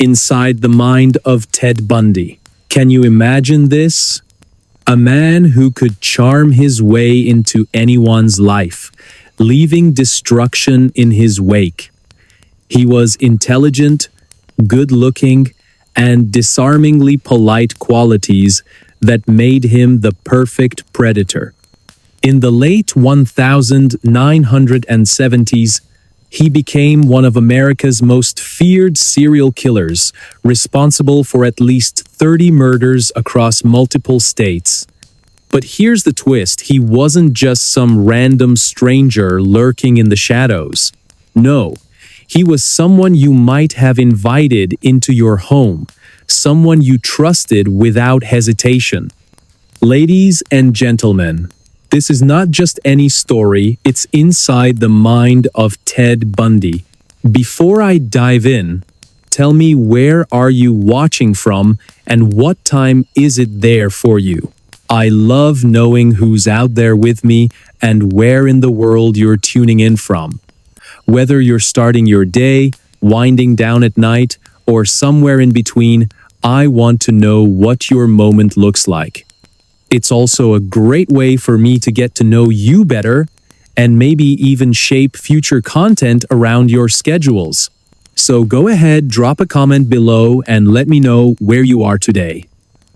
inside the mind of Ted Bundy. Can you imagine this? A man who could charm his way into anyone's life, leaving destruction in his wake. He was intelligent, good-looking, and disarmingly polite qualities that made him the perfect predator. In the late 1970s, he became one of America's most feared serial killers, responsible for at least 30 murders across multiple states. But here's the twist: he wasn't just some random stranger lurking in the shadows. No, he was someone you might have invited into your home, someone you trusted without hesitation. Ladies and gentlemen, this is not just any story, it's inside the mind of Ted Bundy. Before I dive in, tell me, where are you watching from and what time is it there for you? I love knowing who's out there with me and where in the world you're tuning in from. Whether you're starting your day, winding down at night, or somewhere in between, I want to know what your moment looks like. It's also a great way for me to get to know you better and maybe even shape future content around your schedules. So go ahead, drop a comment below and let me know where you are today.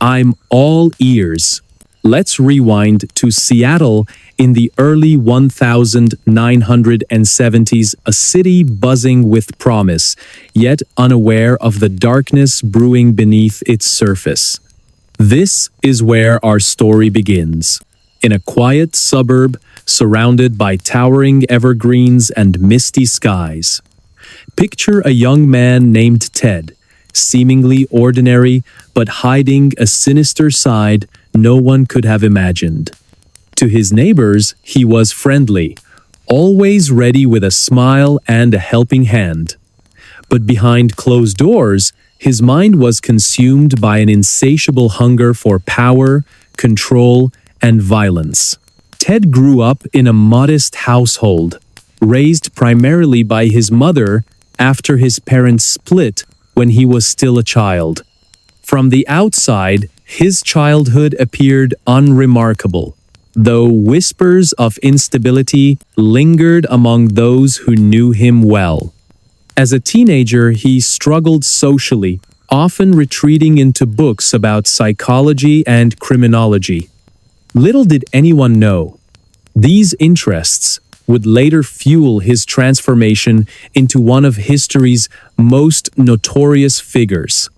I'm all ears. Let's rewind to Seattle in the early 1970s, a city buzzing with promise, yet unaware of the darkness brewing beneath its surface. This is where our story begins. In a quiet suburb surrounded by towering evergreens and misty skies. Picture a young man named Ted, seemingly ordinary but hiding a sinister side no one could have imagined. To his neighbors, he was friendly, always ready with a smile and a helping hand. But behind closed doors, his mind was consumed by an insatiable hunger for power, control, and violence. Ted grew up in a modest household, raised primarily by his mother after his parents split when he was still a child. From the outside, his childhood appeared unremarkable, though whispers of instability lingered among those who knew him well. As a teenager, he struggled socially, often retreating into books about psychology and criminology. Little did anyone know, these interests would later fuel his transformation into one of history's most notorious figures.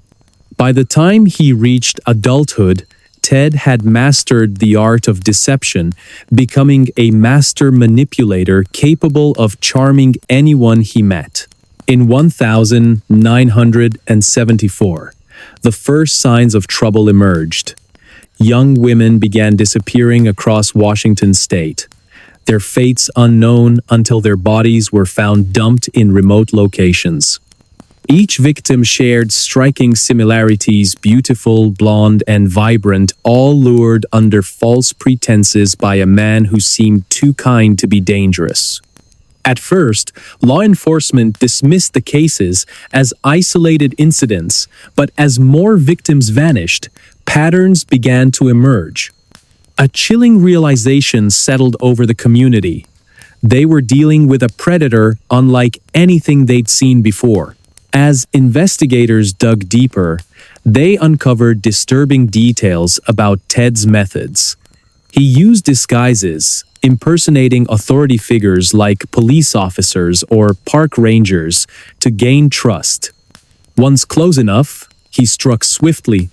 By the time he reached adulthood, Ted had mastered the art of deception, becoming a master manipulator capable of charming anyone he met. In 1974, the first signs of trouble emerged. Young women began disappearing across Washington state, their fates unknown until their bodies were found dumped in remote locations. Each victim shared striking similarities: beautiful, blonde, and vibrant, all lured under false pretenses by a man who seemed too kind to be dangerous. At first, law enforcement dismissed the cases as isolated incidents, but as more victims vanished, patterns began to emerge. A chilling realization settled over the community. They were dealing with a predator unlike anything they'd seen before. As investigators dug deeper, they uncovered disturbing details about Ted's methods. He used disguises, impersonating authority figures like police officers or park rangers to gain trust. Once close enough, he struck swiftly,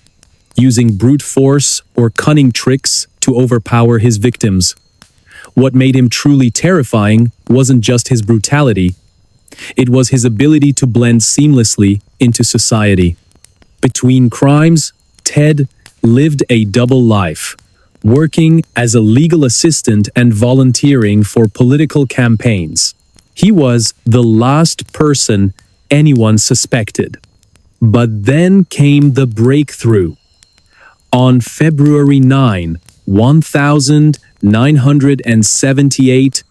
using brute force or cunning tricks to overpower his victims. What made him truly terrifying wasn't just his brutality. It was his ability to blend seamlessly into society. Between crimes, Ted lived a double life, working as a legal assistant and volunteering for political campaigns. He was the last person anyone suspected. But then came the breakthrough. On February 9, 1978,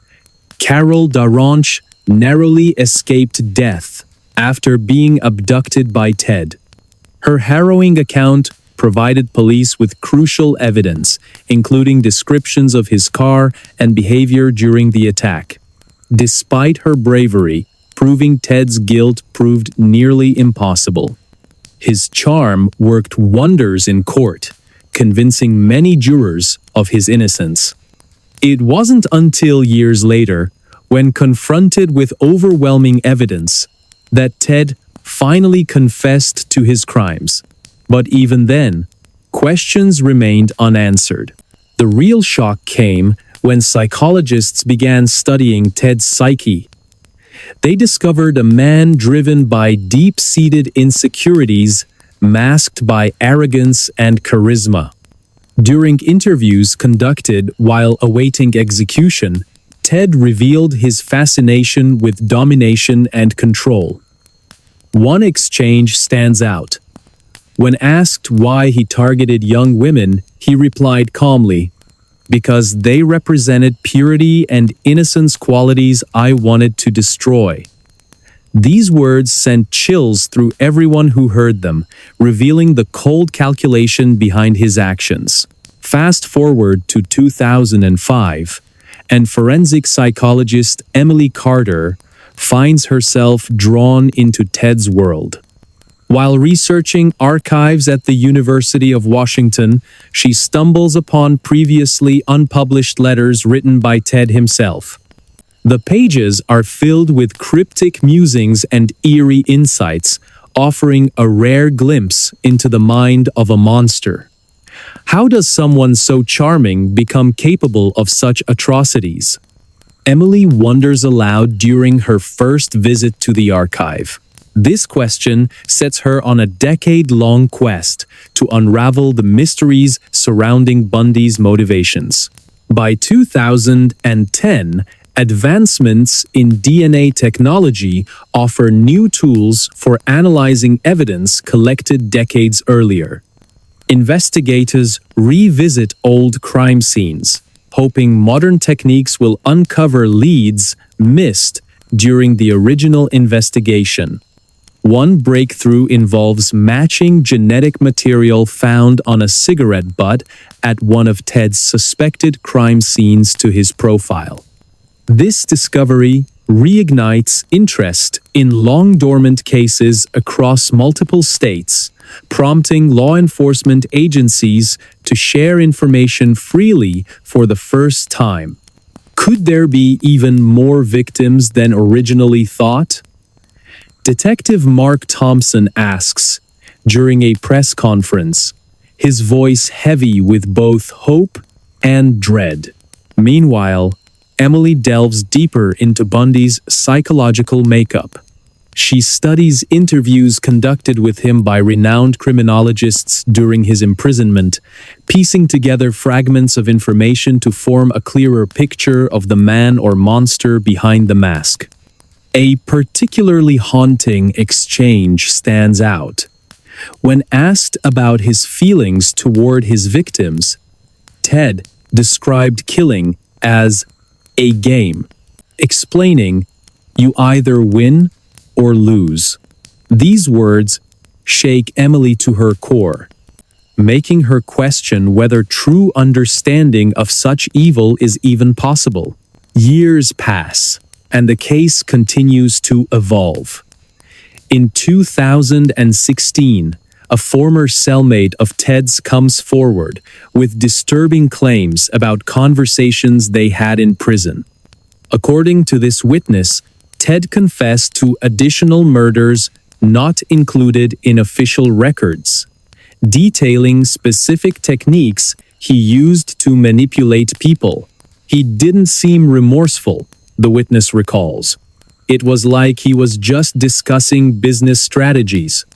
Carol Daronch narrowly escaped death after being abducted by Ted. Her harrowing account provided police with crucial evidence, including descriptions of his car and behavior during the attack. Despite her bravery, proving Ted's guilt proved nearly impossible. His charm worked wonders in court, convincing many jurors of his innocence. It wasn't until years later, when confronted with overwhelming evidence, that Ted finally confessed to his crimes. But even then, questions remained unanswered. The real shock came when psychologists began studying Ted's psyche. They discovered a man driven by deep-seated insecurities, masked by arrogance and charisma. During interviews conducted while awaiting execution, Ted revealed his fascination with domination and control. One exchange stands out. When asked why he targeted young women, he replied calmly, "Because they represented purity and innocence, qualities I wanted to destroy." These words sent chills through everyone who heard them, revealing the cold calculation behind his actions. Fast forward to 2005, and forensic psychologist Emily Carter finds herself drawn into Ted's world. While researching archives at the University of Washington, she stumbles upon previously unpublished letters written by Ted himself. The pages are filled with cryptic musings and eerie insights, offering a rare glimpse into the mind of a monster. How does someone so charming become capable of such atrocities? Emily wonders aloud during her first visit to the archive. This question sets her on a decade-long quest to unravel the mysteries surrounding Bundy's motivations. By 2010, advancements in DNA technology offer new tools for analyzing evidence collected decades earlier. Investigators revisit old crime scenes, hoping modern techniques will uncover leads missed during the original investigation. One breakthrough involves matching genetic material found on a cigarette butt at one of Ted's suspected crime scenes to his profile. This discovery reignites interest in long-dormant cases across multiple states, prompting law enforcement agencies to share information freely for the first time. Could there be even more victims than originally thought? Detective Mark Thompson asks during a press conference, his voice heavy with both hope and dread. Meanwhile, Emily delves deeper into Bundy's psychological makeup. She studies interviews conducted with him by renowned criminologists during his imprisonment, piecing together fragments of information to form a clearer picture of the man or monster behind the mask. A particularly haunting exchange stands out. When asked about his feelings toward his victims, Ted described killing as a game, explaining, "You either win or lose." These words shake Emily to her core, making her question whether true understanding of such evil is even possible. Years pass, and the case continues to evolve. In 2016, a former cellmate of Ted's comes forward with disturbing claims about conversations they had in prison. According to this witness, Ted confessed to additional murders not included in official records, detailing specific techniques he used to manipulate people. He didn't seem remorseful, the witness recalls. It was like he was just discussing business strategies.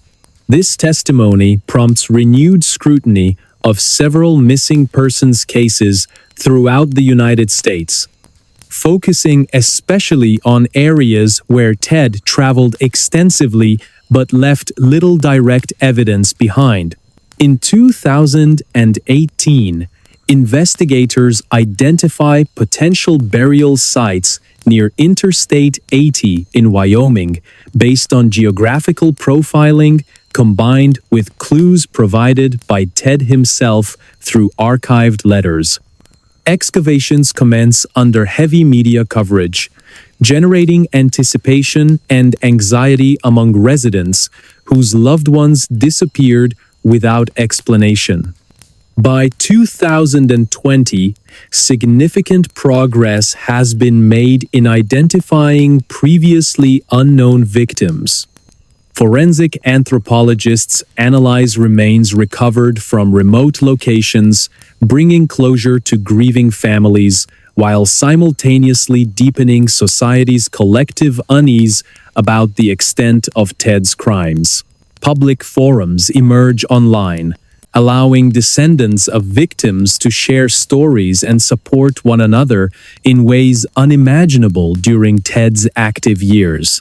This testimony prompts renewed scrutiny of several missing persons cases throughout the United States, focusing especially on areas where Ted traveled extensively but left little direct evidence behind. In 2018, investigators identify potential burial sites near Interstate 80 in Wyoming based on geographical profiling combined with clues provided by Ted himself through archived letters. Excavations commence under heavy media coverage, generating anticipation and anxiety among residents whose loved ones disappeared without explanation. By 2020, significant progress has been made in identifying previously unknown victims. Forensic anthropologists analyze remains recovered from remote locations, bringing closure to grieving families, while simultaneously deepening society's collective unease about the extent of Ted's crimes. Public forums emerge online, allowing descendants of victims to share stories and support one another in ways unimaginable during Ted's active years.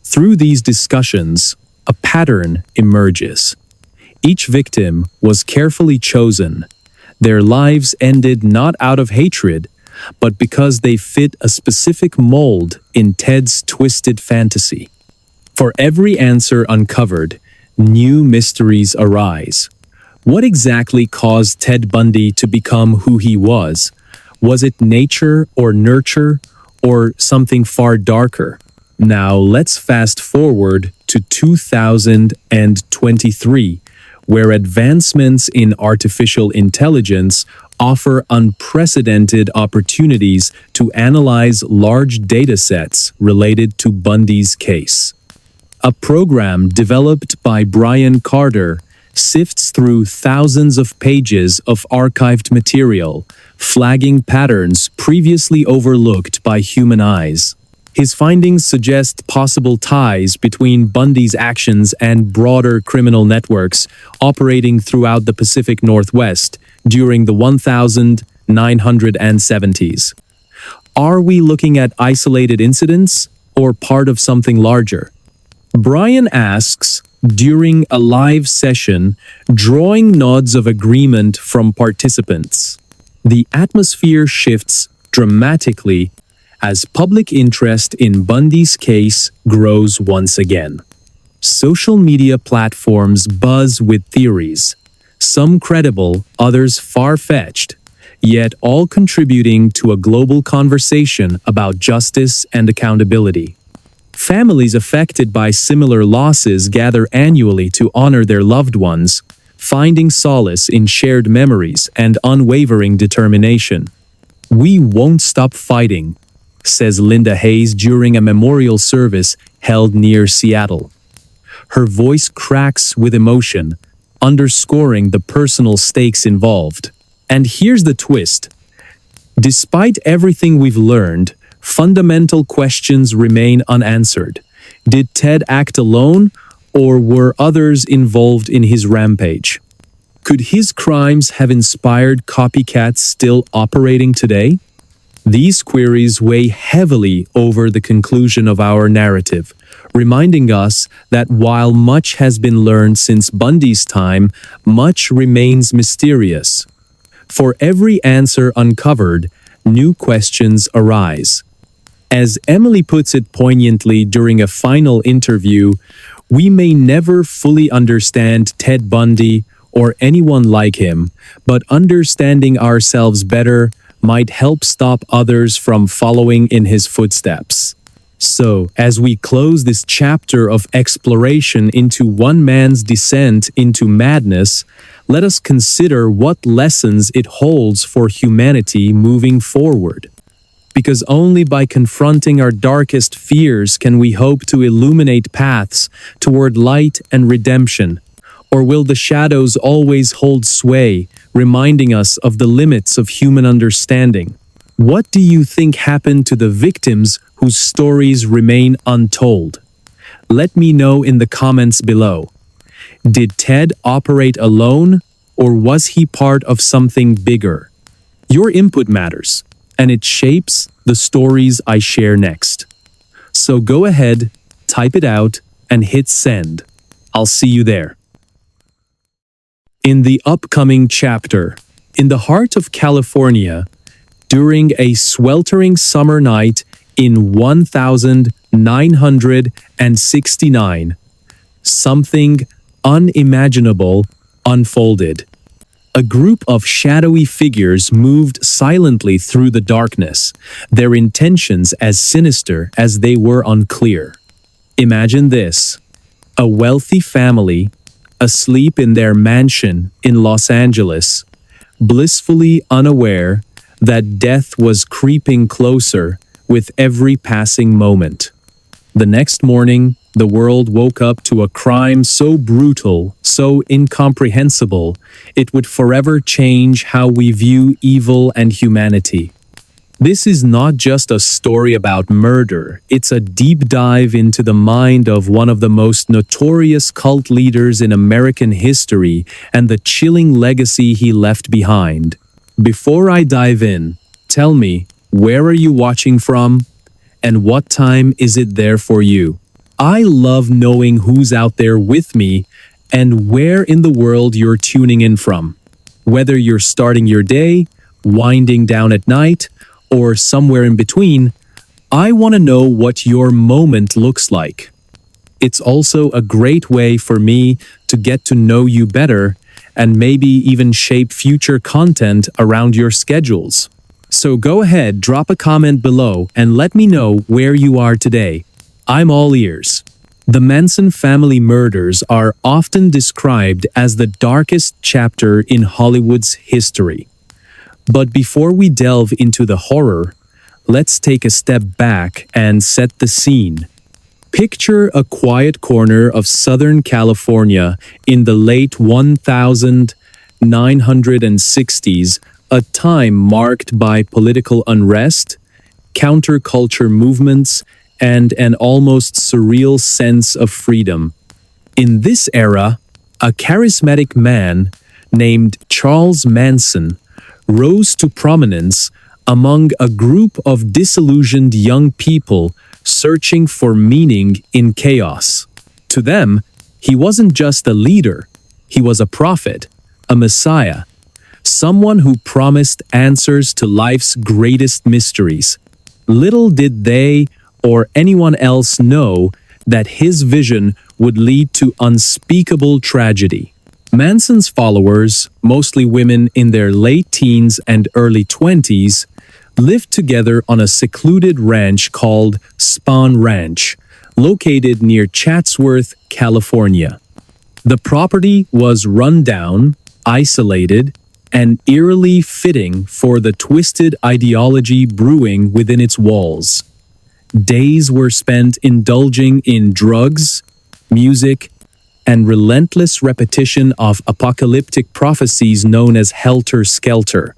Through these discussions, a pattern emerges. Each victim was carefully chosen. Their lives ended not out of hatred, but because they fit a specific mold in Ted's twisted fantasy. For every answer uncovered, new mysteries arise. What exactly caused Ted Bundy to become who he was? Was it nature or nurture, or something far darker? Now let's fast forward to 2023, where advancements in artificial intelligence offer unprecedented opportunities to analyze large datasets related to Bundy's case. A program developed by Brian Carter sifts through thousands of pages of archived material, flagging patterns previously overlooked by human eyes. His findings suggest possible ties between Bundy's actions and broader criminal networks operating throughout the Pacific Northwest during the 1970s. Are we looking at isolated incidents or part of something larger? Brian asks, during a live session, drawing nods of agreement from participants. The atmosphere shifts dramatically as public interest in Bundy's case grows once again. Social media platforms buzz with theories, some credible, others far-fetched, yet all contributing to a global conversation about justice and accountability. Families affected by similar losses gather annually to honor their loved ones, finding solace in shared memories and unwavering determination. "We won't stop fighting," says Linda Hayes during a memorial service held near Seattle. Her voice cracks with emotion, underscoring the personal stakes involved. And here's the twist. Despite everything we've learned, fundamental questions remain unanswered. Did Ted act alone, or were others involved in his rampage? Could his crimes have inspired copycats still operating today? These queries weigh heavily over the conclusion of our narrative, reminding us that while much has been learned since Bundy's time, much remains mysterious. For every answer uncovered, new questions arise. As Emily puts it poignantly during a final interview, we may never fully understand Ted Bundy or anyone like him, but understanding ourselves better might help stop others from following in his footsteps. So, as we close this chapter of exploration into one man's descent into madness, let us consider what lessons it holds for humanity moving forward. Because only by confronting our darkest fears can we hope to illuminate paths toward light and redemption. Or will the shadows always hold sway, reminding us of the limits of human understanding? What do you think happened to the victims whose stories remain untold? Let me know in the comments below. Did Ted operate alone, or was he part of something bigger? Your input matters, and it shapes the stories I share next. So go ahead, type it out, and hit send. I'll see you there. In the upcoming chapter, in the heart of California, during a sweltering summer night In 1969, something unimaginable unfolded. A group of shadowy figures moved silently through the darkness, their intentions as sinister as they were unclear. Imagine this: a wealthy family, asleep in their mansion in Los Angeles, blissfully unaware that death was creeping closer with every passing moment. The next morning, the world woke up to a crime so brutal, so incomprehensible, it would forever change how we view evil and humanity. This is not just a story about murder, it's a deep dive into the mind of one of the most notorious cult leaders in American history and the chilling legacy he left behind. Before I dive in, tell me, where are you watching from? And what time is it there for you? I love knowing who's out there with me and where in the world you're tuning in from. Whether you're starting your day, winding down at night, or somewhere in between, I want to know what your moment looks like. It's also a great way for me to get to know you better and maybe even shape future content around your schedules. So go ahead, drop a comment below and let me know where you are today. I'm all ears. The Manson family murders are often described as the darkest chapter in Hollywood's history. But before we delve into the horror, let's take a step back and set the scene. Picture a quiet corner of Southern California in the late 1960s, a time marked by political unrest, counterculture movements, and an almost surreal sense of freedom. In this era, a charismatic man named Charles Manson rose to prominence among a group of disillusioned young people searching for meaning in chaos. To them, he wasn't just a leader, he was a prophet, a messiah, someone who promised answers to life's greatest mysteries. Little did they or anyone else know that his vision would lead to unspeakable tragedy. Manson's followers, mostly women in their late teens and early 20s, lived together on a secluded ranch called Spahn Ranch, located near Chatsworth, California. The property was run down, isolated, and eerily fitting for the twisted ideology brewing within its walls. Days were spent indulging in drugs, music, and relentless repetition of apocalyptic prophecies known as helter-skelter.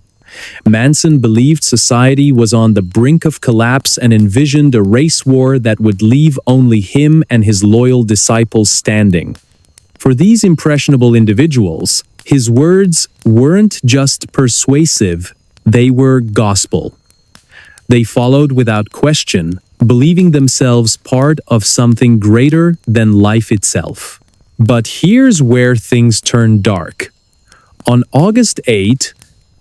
Manson believed society was on the brink of collapse and envisioned a race war that would leave only him and his loyal disciples standing. For these impressionable individuals, his words weren't just persuasive, they were gospel. They followed without question, believing themselves part of something greater than life itself. But here's where things turn dark. On August 8,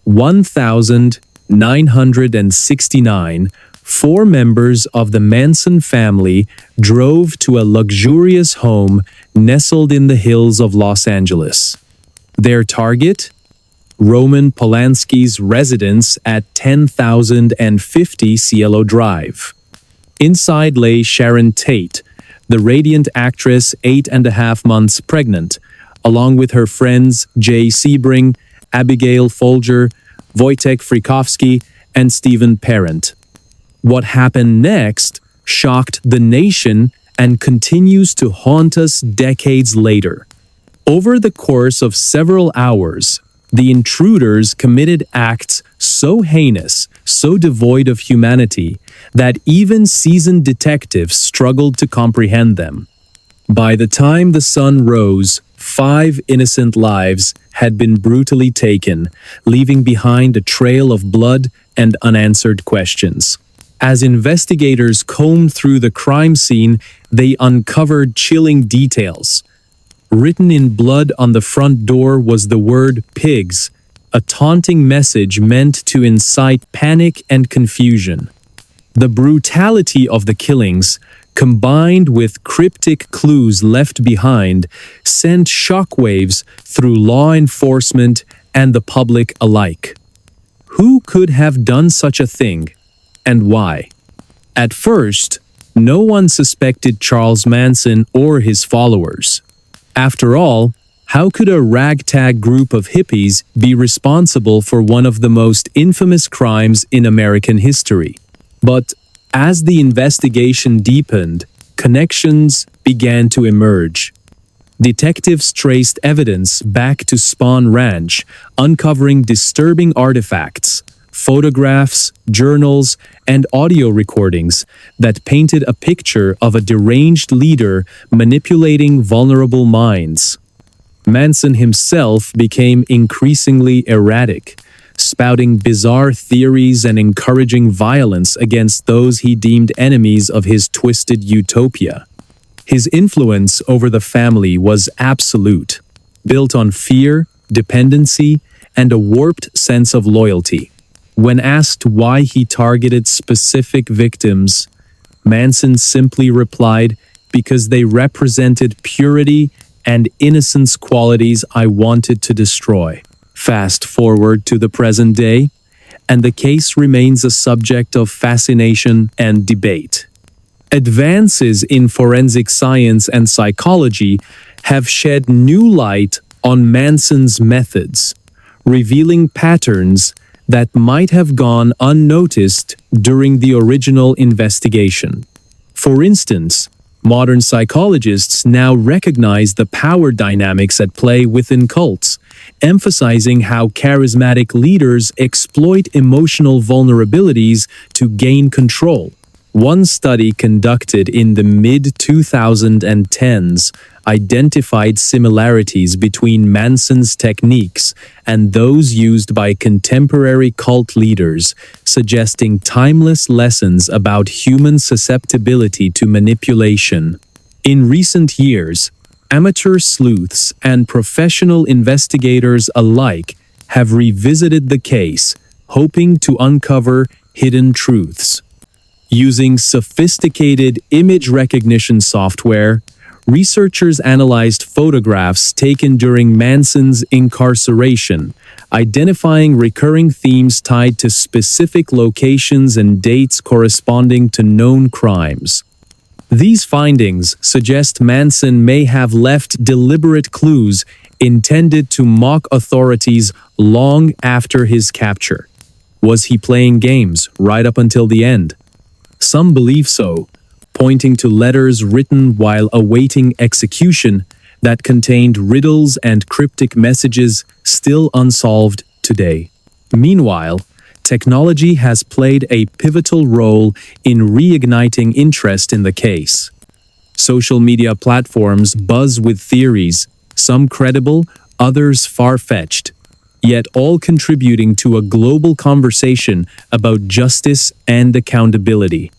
1969, 4 members of the Manson family drove to a luxurious home nestled in the hills of Los Angeles. Their target? Roman Polanski's residence at 10,050 Cielo Drive. Inside lay Sharon Tate, the radiant actress 8.5 months pregnant, along with her friends Jay Sebring, Abigail Folger, Wojtek Frykowski, and Stephen Parent. What happened next shocked the nation and continues to haunt us decades later. Over the course of several hours, the intruders committed acts so heinous, so devoid of humanity, that even seasoned detectives struggled to comprehend them. By the time the sun rose, 5 innocent lives had been brutally taken, leaving behind a trail of blood and unanswered questions. As investigators combed through the crime scene, they uncovered chilling details. Written in blood on the front door was the word pigs, a taunting message meant to incite panic and confusion. The brutality of the killings, combined with cryptic clues left behind, sent shockwaves through law enforcement and the public alike. Who could have done such a thing, and why? At first, no one suspected Charles Manson or his followers. After all, how could a ragtag group of hippies be responsible for one of the most infamous crimes in American history? But as the investigation deepened, connections began to emerge. Detectives traced evidence back to Spahn Ranch, uncovering disturbing artifacts, photographs, journals, and audio recordings that painted a picture of a deranged leader manipulating vulnerable minds. Manson himself became increasingly erratic, spouting bizarre theories and encouraging violence against those he deemed enemies of his twisted utopia. His influence over the family was absolute, built on fear, dependency, and a warped sense of loyalty. When asked why he targeted specific victims, Manson simply replied, "Because they represented purity and innocence, qualities I wanted to destroy." Fast forward to the present day, and the case remains a subject of fascination and debate. Advances in forensic science and psychology have shed new light on Manson's methods, revealing patterns that might have gone unnoticed during the original investigation. For instance, modern psychologists now recognize the power dynamics at play within cults, emphasizing how charismatic leaders exploit emotional vulnerabilities to gain control. One study conducted in the mid-2010s identified similarities between Manson's techniques and those used by contemporary cult leaders, suggesting timeless lessons about human susceptibility to manipulation. In recent years, amateur sleuths and professional investigators alike have revisited the case, hoping to uncover hidden truths. Using sophisticated image recognition software, researchers analyzed photographs taken during Manson's incarceration, identifying recurring themes tied to specific locations and dates corresponding to known crimes. These findings suggest Manson may have left deliberate clues intended to mock authorities long after his capture. Was he playing games right up until the end? Some believe so, pointing to letters written while awaiting execution that contained riddles and cryptic messages still unsolved today. Meanwhile, technology has played a pivotal role in reigniting interest in the case. Social media platforms buzz with theories, some credible, others far-fetched, yet all contributing to a global conversation about justice and accountability.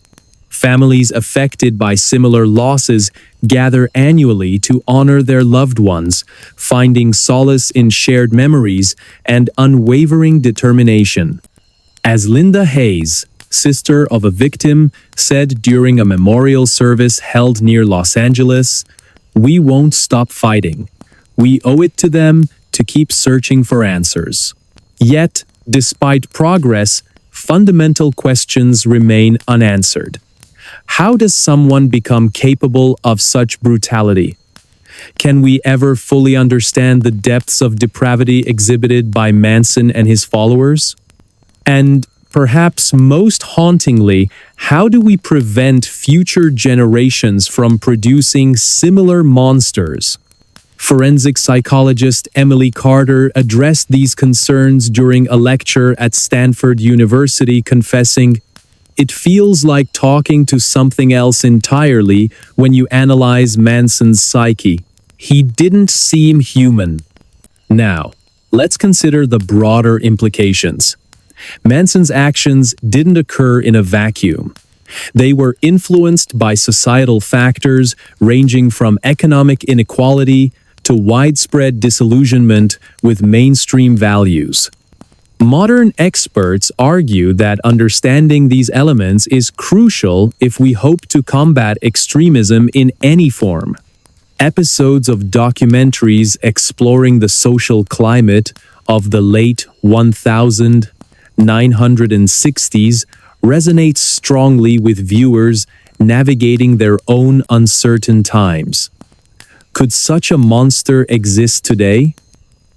Families affected by similar losses gather annually to honor their loved ones, finding solace in shared memories and unwavering determination. As Linda Hayes, sister of a victim, said during a memorial service held near Los Angeles, "We won't stop fighting. We owe it to them to keep searching for answers." Yet, despite progress, fundamental questions remain unanswered. How does someone become capable of such brutality? Can we ever fully understand the depths of depravity exhibited by Manson and his followers? And perhaps most hauntingly, how do we prevent future generations from producing similar monsters? Forensic psychologist Emily Carter addressed these concerns during a lecture at Stanford University, confessing, "It feels like talking to something else entirely when you analyze Manson's psyche. He didn't seem human." Now, let's consider the broader implications. Manson's actions didn't occur in a vacuum. They were influenced by societal factors ranging from economic inequality to widespread disillusionment with mainstream values. Modern experts argue that understanding these elements is crucial if we hope to combat extremism in any form. Episodes of documentaries exploring the social climate of the late 1960s resonate strongly with viewers navigating their own uncertain times. Could such a monster exist today?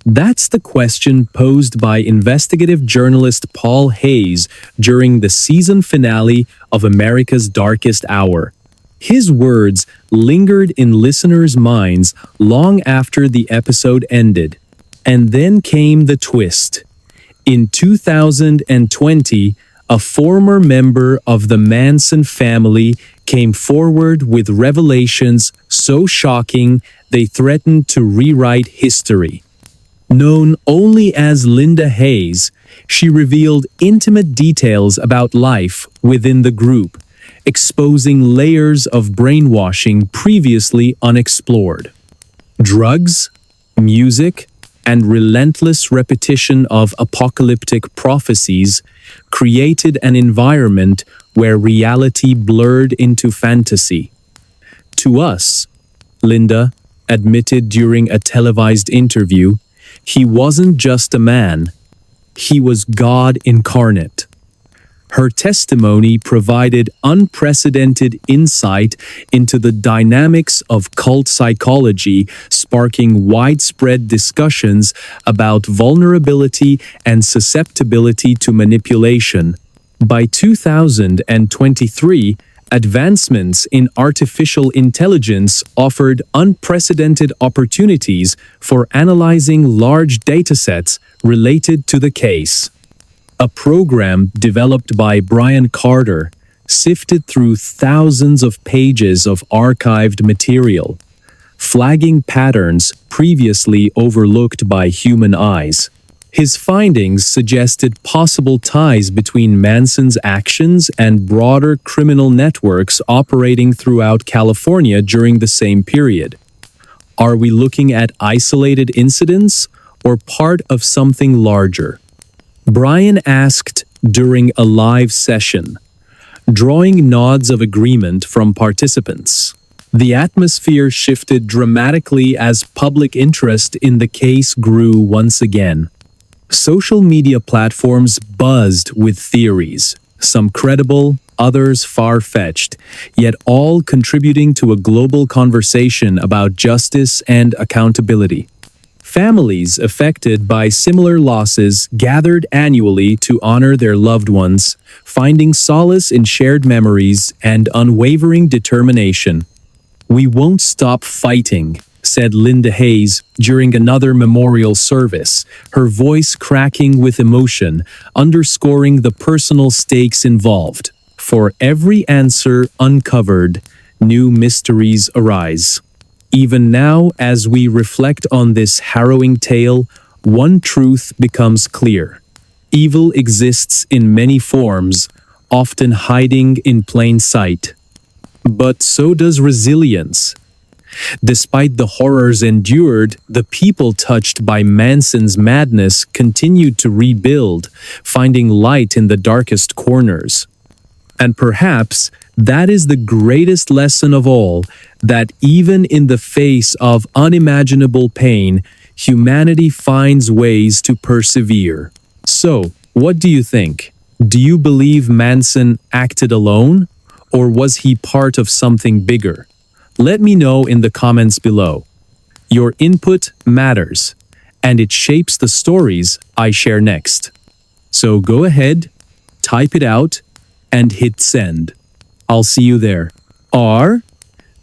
That's the question posed by investigative journalist Paul Hayes during the season finale of America's Darkest Hour. His words lingered in listeners' minds long after the episode ended. And then came the twist. In 2020, a former member of the Manson family came forward with revelations so shocking they threatened to rewrite history. Known only as Linda Hayes, she revealed intimate details about life within the group, exposing layers of brainwashing previously unexplored. Drugs, music, and relentless repetition of apocalyptic prophecies created an environment where reality blurred into fantasy. To us, Linda admitted during a televised interview, he wasn't just a man, he was God incarnate. Her testimony provided unprecedented insight into the dynamics of cult psychology, sparking widespread discussions about vulnerability and susceptibility to manipulation. By 2023, advancements in artificial intelligence offered unprecedented opportunities for analyzing large datasets related to the case. A program developed by Brian Carter sifted through thousands of pages of archived material, flagging patterns previously overlooked by human eyes. His findings suggested possible ties between Manson's actions and broader criminal networks operating throughout California during the same period. Are we looking at isolated incidents or part of something larger? Brian asked during a live session, drawing nods of agreement from participants. The atmosphere shifted dramatically as public interest in the case grew once again. Social media platforms buzzed with theories, some credible, others far-fetched, yet all contributing to a global conversation about justice and accountability. Families affected by similar losses gathered annually to honor their loved ones, finding solace in shared memories and unwavering determination. "We won't stop fighting," said Linda Hayes during another memorial service, her voice cracking with emotion, underscoring the personal stakes involved. For every answer uncovered, new mysteries arise. Even now, as we reflect on this harrowing tale, one truth becomes clear. Evil exists in many forms, often hiding in plain sight. But so does resilience. Despite the horrors endured, the people touched by Manson's madness continued to rebuild, finding light in the darkest corners. And perhaps that is the greatest lesson of all, that even in the face of unimaginable pain, humanity finds ways to persevere. So, what do you think? Do you believe Manson acted alone? Or was he part of something bigger? Let me know in the comments below. Your input matters, and it shapes the stories I share next. So go ahead, type it out, and hit send. I'll see you there. R,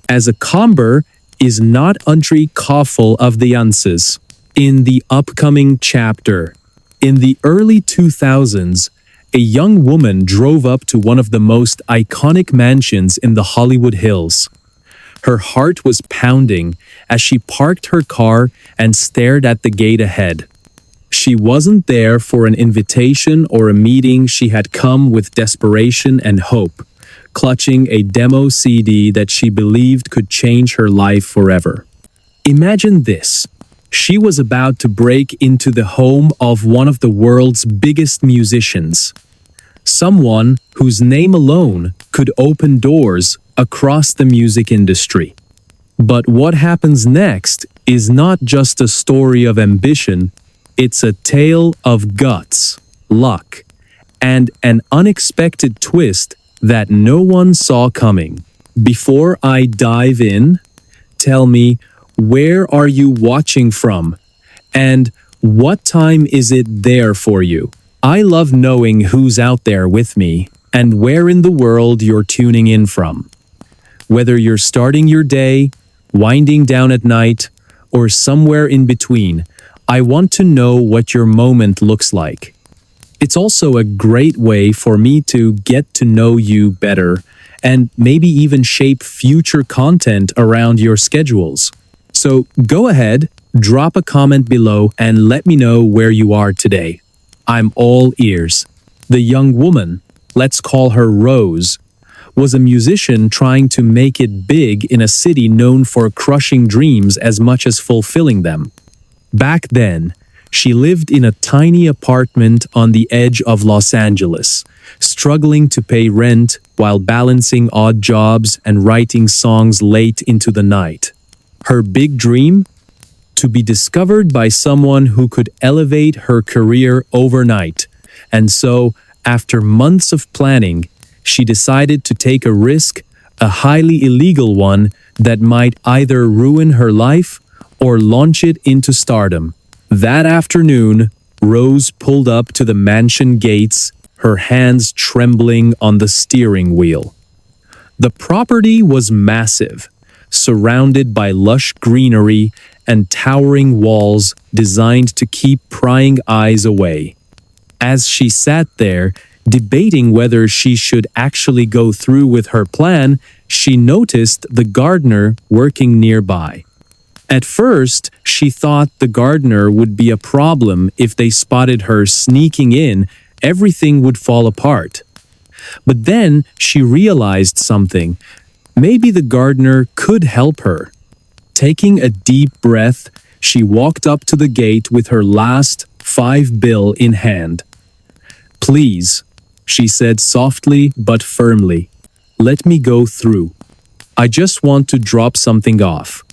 as a comber, is not untry kafel of the answers. In the upcoming chapter, in the early 2000s, a young woman drove up to one of the most iconic mansions in the Hollywood Hills. Her heart was pounding as she parked her car and stared at the gate ahead. She wasn't there for an invitation or a meeting. She had come with desperation and hope, clutching a demo CD that she believed could change her life forever. Imagine this. She was about to break into the home of one of the world's biggest musicians. Someone whose name alone could open doors across the music industry. But what happens next is not just a story of ambition, it's a tale of guts, luck, and an unexpected twist that no one saw coming. Before I dive in, tell me, where are you watching from? And what time is it there for you? I love knowing who's out there with me and where in the world you're tuning in from. Whether you're starting your day, winding down at night, or somewhere in between, I want to know what your moment looks like. It's also a great way for me to get to know you better and maybe even shape future content around your schedules. So go ahead, drop a comment below and let me know where you are today. I'm all ears. The young woman, let's call her Rose, was a musician trying to make it big in a city known for crushing dreams as much as fulfilling them. Back then, she lived in a tiny apartment on the edge of Los Angeles, struggling to pay rent while balancing odd jobs and writing songs late into the night. Her big dream? To be discovered by someone who could elevate her career overnight. And so, after months of planning, she decided to take a risk, a highly illegal one that might either ruin her life or launch it into stardom. That afternoon, Rose pulled up to the mansion gates, her hands trembling on the steering wheel. The property was massive, surrounded by lush greenery and towering walls designed to keep prying eyes away. As she sat there, debating whether she should actually go through with her plan, she noticed the gardener working nearby. At first, she thought the gardener would be a problem. If they spotted her sneaking in, everything would fall apart. But then she realized something. Maybe the gardener could help her. Taking a deep breath, she walked up to the gate with her last $5 in hand. "Please," she said softly but firmly, "let me go through. I just want to drop something off."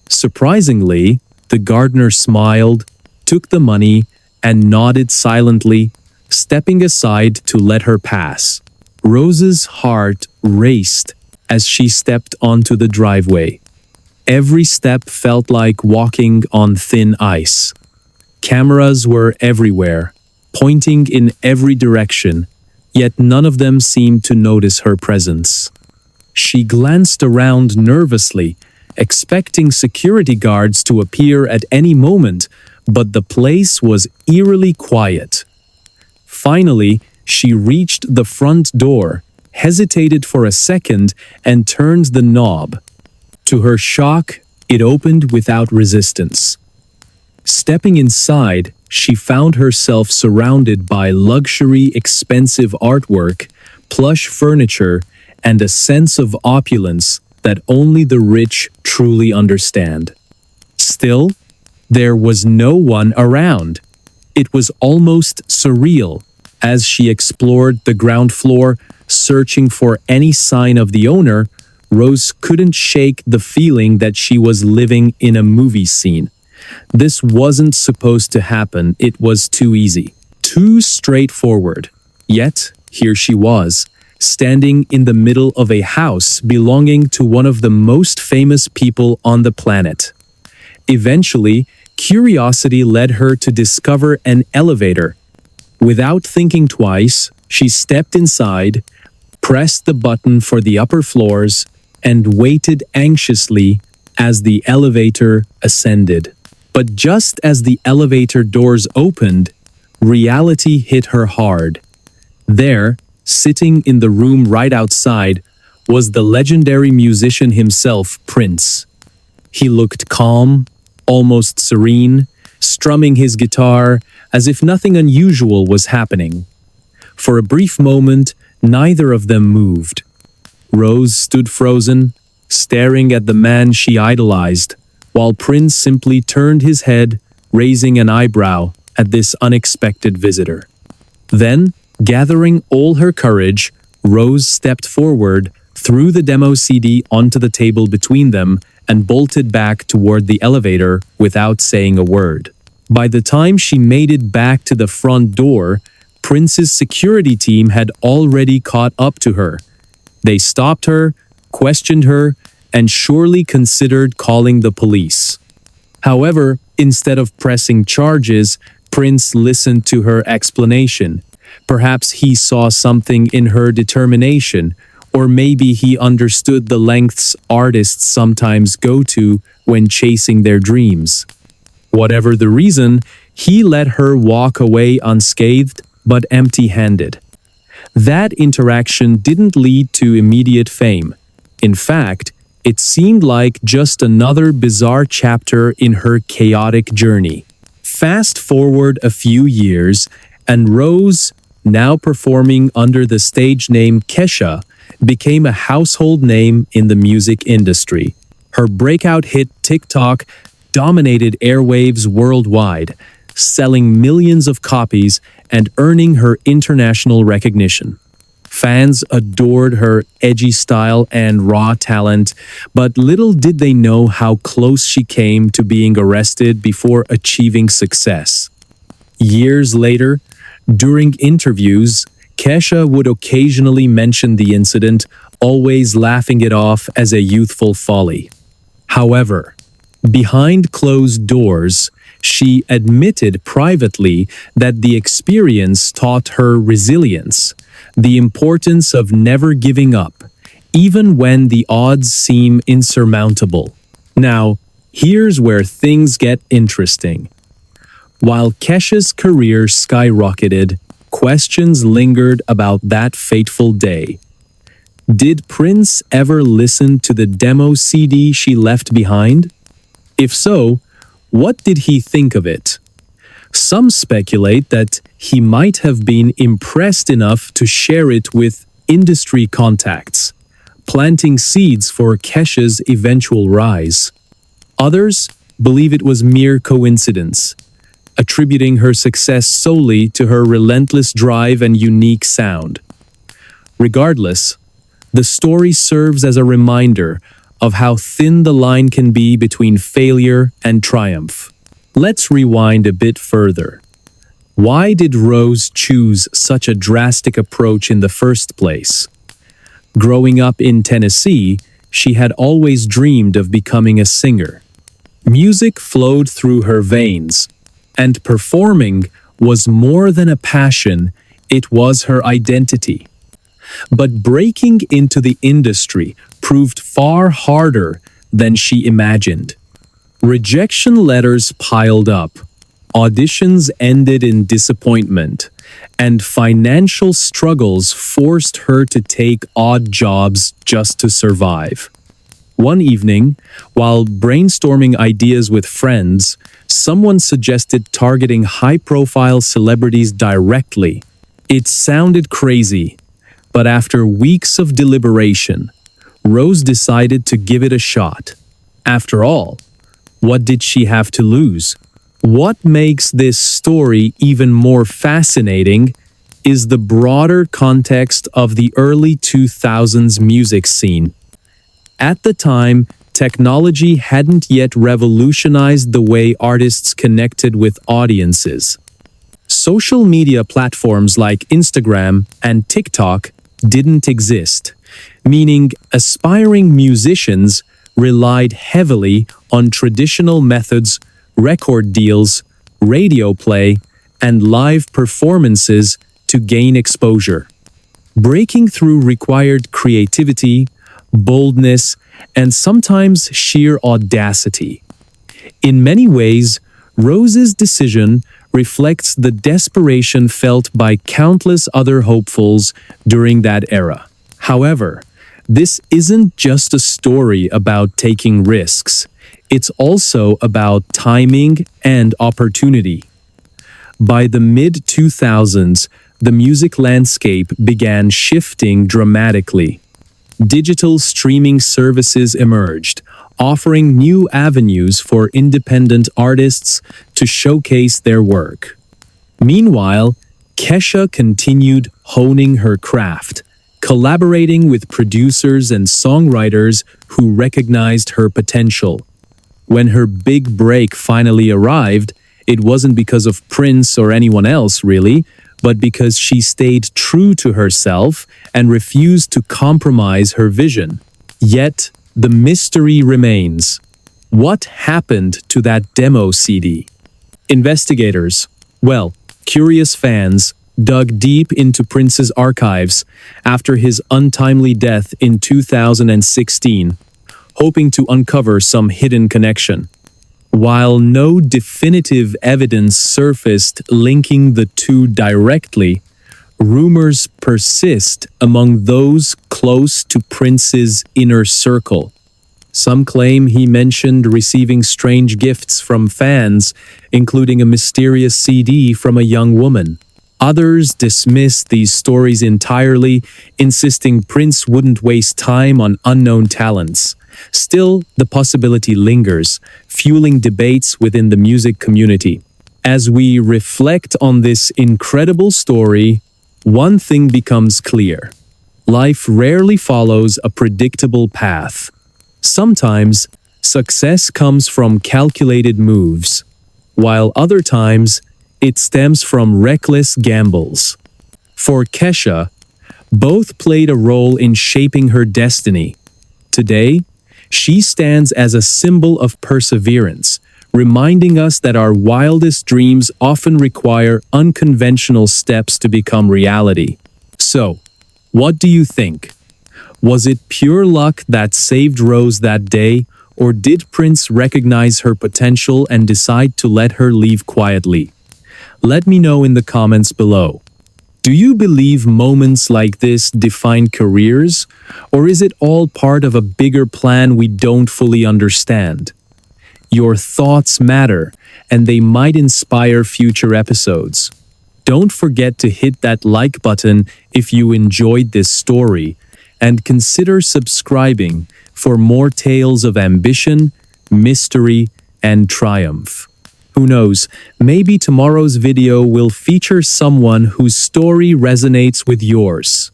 Surprisingly, the gardener smiled, took the money, and nodded silently, stepping aside to let her pass. Rose's heart raced as she stepped onto the driveway. Every step felt like walking on thin ice. Cameras were everywhere, pointing in every direction, yet none of them seemed to notice her presence. She glanced around nervously, expecting security guards to appear at any moment, but the place was eerily quiet. Finally, she reached the front door, hesitated for a second, and turned the knob. To her shock, it opened without resistance. Stepping inside, she found herself surrounded by luxury, expensive artwork, plush furniture, and a sense of opulence that only the rich truly understand. Still, there was no one around. It was almost surreal. As she explored the ground floor, searching for any sign of the owner, Rose couldn't shake the feeling that she was living in a movie scene. This wasn't supposed to happen. It was too easy, too straightforward. Yet, here she was, standing in the middle of a house belonging to one of the most famous people on the planet. Eventually, curiosity led her to discover an elevator. Without thinking twice, she stepped inside, pressed the button for the upper floors, and waited anxiously as the elevator ascended. But just as the elevator doors opened, reality hit her hard. There, sitting in the room right outside, was the legendary musician himself, Prince. He looked calm, almost serene, strumming his guitar as if nothing unusual was happening. For a brief moment, neither of them moved. Rose stood frozen, staring at the man she idolized, while Prince simply turned his head, raising an eyebrow at this unexpected visitor. Then, gathering all her courage, Rose stepped forward, threw the demo CD onto the table between them, and bolted back toward the elevator without saying a word. By the time she made it back to the front door, Prince's security team had already caught up to her. They stopped her, questioned her, and surely considered calling the police. However, instead of pressing charges, Prince listened to her explanation. Perhaps he saw something in her determination, or maybe he understood the lengths artists sometimes go to when chasing their dreams. Whatever the reason, he let her walk away unscathed but empty-handed. That interaction didn't lead to immediate fame. In fact, it seemed like just another bizarre chapter in her chaotic journey. Fast forward a few years, and Rose, now performing under the stage name Kesha, became a household name in the music industry. Her breakout hit TikTok dominated airwaves worldwide, selling millions of copies and earning her international recognition. Fans adored her edgy style and raw talent, but little did they know how close she came to being arrested before achieving success. Years later, during interviews, Kesha would occasionally mention the incident, always laughing it off as a youthful folly. However, behind closed doors, she admitted privately that the experience taught her resilience, the importance of never giving up, even when the odds seem insurmountable. Now, here's where things get interesting. While Kesha's career skyrocketed, questions lingered about that fateful day. Did Prince ever listen to the demo CD she left behind? If so, what did he think of it? Some speculate that he might have been impressed enough to share it with industry contacts, planting seeds for Kesha's eventual rise. Others believe it was mere coincidence, attributing her success solely to her relentless drive and unique sound. Regardless, the story serves as a reminder of how thin the line can be between failure and triumph. Let's rewind a bit further. Why did Rose choose such a drastic approach in the first place? Growing up in Tennessee, she had always dreamed of becoming a singer. Music flowed through her veins, and performing was more than a passion, it was her identity. But breaking into the industry proved far harder than she imagined. Rejection letters piled up, auditions ended in disappointment, and financial struggles forced her to take odd jobs just to survive. One evening, while brainstorming ideas with friends, someone suggested targeting high-profile celebrities directly. It sounded crazy, but after weeks of deliberation, Rose decided to give it a shot. After all, what did she have to lose? What makes this story even more fascinating is the broader context of the early 2000s music scene. At the time, technology hadn't yet revolutionized the way artists connected with audiences. Social media platforms like Instagram and TikTok didn't exist, meaning aspiring musicians relied heavily on traditional methods, record deals, radio play, and live performances to gain exposure. Breaking through required creativity, boldness, and sometimes sheer audacity. In many ways, Rose's decision reflects the desperation felt by countless other hopefuls during that era. However, this isn't just a story about taking risks. It's also about timing and opportunity. By the mid-2000s, the music landscape began shifting dramatically. Digital streaming services emerged, offering new avenues for independent artists to showcase their work. Meanwhile, Kesha continued honing her craft, collaborating with producers and songwriters who recognized her potential. When her big break finally arrived, it wasn't because of Prince or anyone else, really, but because she stayed true to herself and refused to compromise her vision. Yet, the mystery remains. What happened to that demo CD? Investigators, well, curious fans, dug deep into Prince's archives after his untimely death in 2016, hoping to uncover some hidden connection. While no definitive evidence surfaced linking the two directly, rumors persist among those close to Prince's inner circle. Some claim he mentioned receiving strange gifts from fans, including a mysterious CD from a young woman. Others dismiss these stories entirely, insisting Prince wouldn't waste time on unknown talents. Still, the possibility lingers, fueling debates within the music community. As we reflect on this incredible story, one thing becomes clear. Life rarely follows a predictable path. Sometimes, success comes from calculated moves, while other times, it stems from reckless gambles. For Kesha, both played a role in shaping her destiny. Today, she stands as a symbol of perseverance, reminding us that our wildest dreams often require unconventional steps to become reality. So, what do you think? Was it pure luck that saved Rose that day, or did Prince recognize her potential and decide to let her leave quietly? Let me know in the comments below. Do you believe moments like this define careers, or is it all part of a bigger plan we don't fully understand? Your thoughts matter, and they might inspire future episodes. Don't forget to hit that like button if you enjoyed this story, and consider subscribing for more tales of ambition, mystery, and triumph. Who knows, maybe tomorrow's video will feature someone whose story resonates with yours.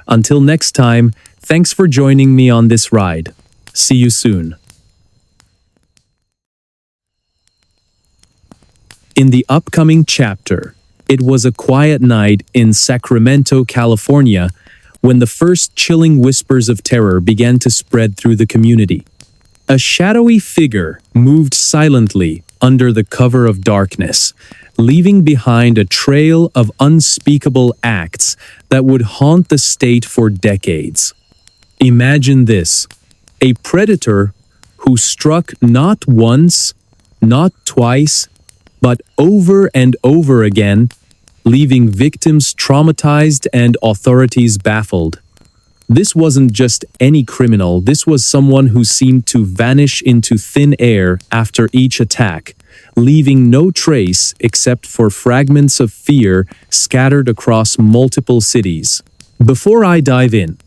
Until next time, thanks for joining me on this ride. See you soon. In the upcoming chapter, it was a quiet night in Sacramento, California, when the first chilling whispers of terror began to spread through the community. A shadowy figure moved silently under the cover of darkness, leaving behind a trail of unspeakable acts that would haunt the state for decades. Imagine this: a predator who struck not once, not twice, but over and over again, leaving victims traumatized and authorities baffled. This wasn't just any criminal, this was someone who seemed to vanish into thin air after each attack, leaving no trace except for fragments of fear scattered across multiple cities. Before I dive in,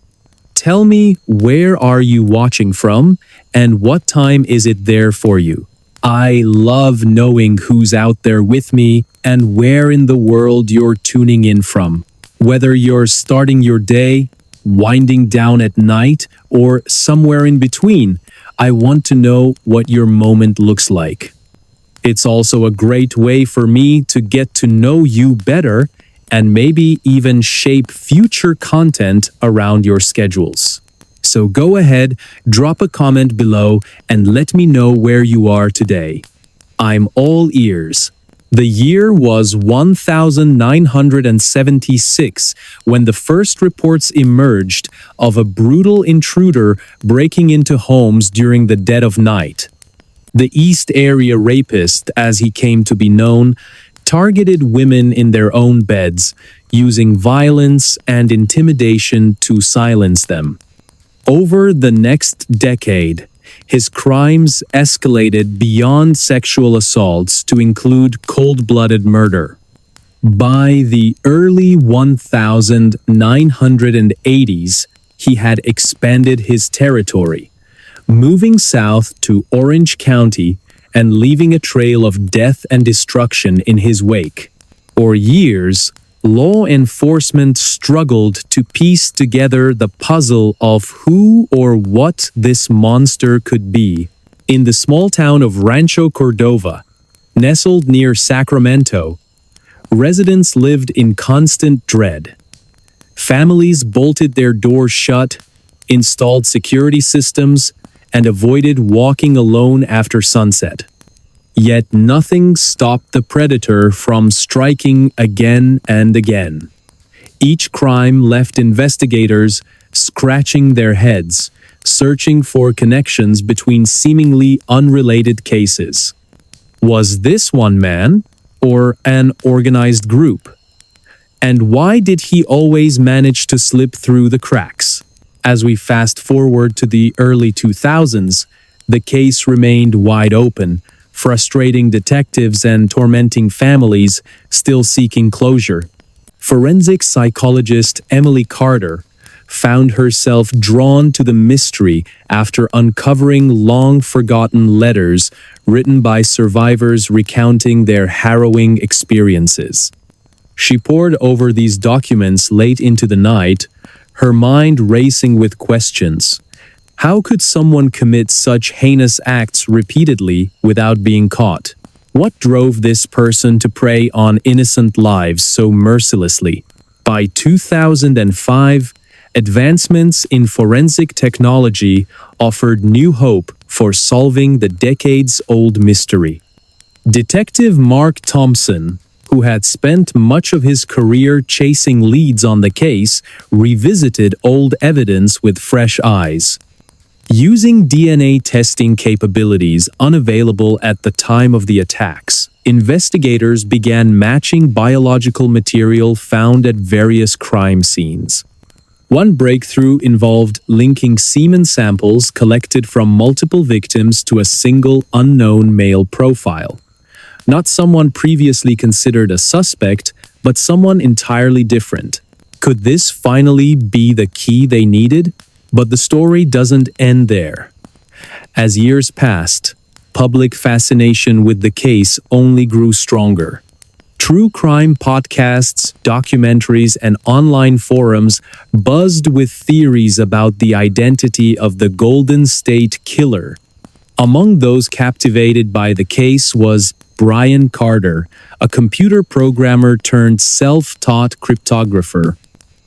tell me, where are you watching from, and what time is it there for you? I love knowing who's out there with me and where in the world you're tuning in from. Whether you're starting your day, winding down at night, or somewhere in between, I want to know what your moment looks like. It's also a great way for me to get to know you better and maybe even shape future content around your schedules. So go ahead, drop a comment below and let me know where you are today. I'm all ears. The year was 1976 when the first reports emerged of a brutal intruder breaking into homes during the dead of night. The East Area Rapist, as he came to be known, targeted women in their own beds, using violence and intimidation to silence them. Over the next decade, his crimes escalated beyond sexual assaults to include cold-blooded murder. By the early 1980s, he had expanded his territory, moving south to Orange County and leaving a trail of death and destruction in his wake. For years, law enforcement struggled to piece together the puzzle of who or what this monster could be. In the small town of Rancho Cordova, nestled near Sacramento, residents lived in constant dread. Families bolted their doors shut, installed security systems, and avoided walking alone after sunset. Yet nothing stopped the predator from striking again and again. Each crime left investigators scratching their heads, searching for connections between seemingly unrelated cases. Was this one man or an organized group? And why did he always manage to slip through the cracks? As we fast forward to the early 2000s, the case remained wide open, frustrating detectives and tormenting families still seeking closure. Forensic psychologist Emily Carter found herself drawn to the mystery after uncovering long-forgotten letters written by survivors recounting their harrowing experiences. She pored over these documents late into the night, her mind racing with questions. How could someone commit such heinous acts repeatedly without being caught? What drove this person to prey on innocent lives so mercilessly? By 2005, advancements in forensic technology offered new hope for solving the decades-old mystery. Detective Mark Thompson, who had spent much of his career chasing leads on the case, revisited old evidence with fresh eyes. Using DNA testing capabilities unavailable at the time of the attacks, investigators began matching biological material found at various crime scenes. One breakthrough involved linking semen samples collected from multiple victims to a single unknown male profile. Not someone previously considered a suspect, but someone entirely different. Could this finally be the key they needed? But the story doesn't end there. As years passed, public fascination with the case only grew stronger. True crime podcasts, documentaries, and online forums buzzed with theories about the identity of the Golden State Killer. Among those captivated by the case was Brian Carter, a computer programmer turned self-taught cryptographer.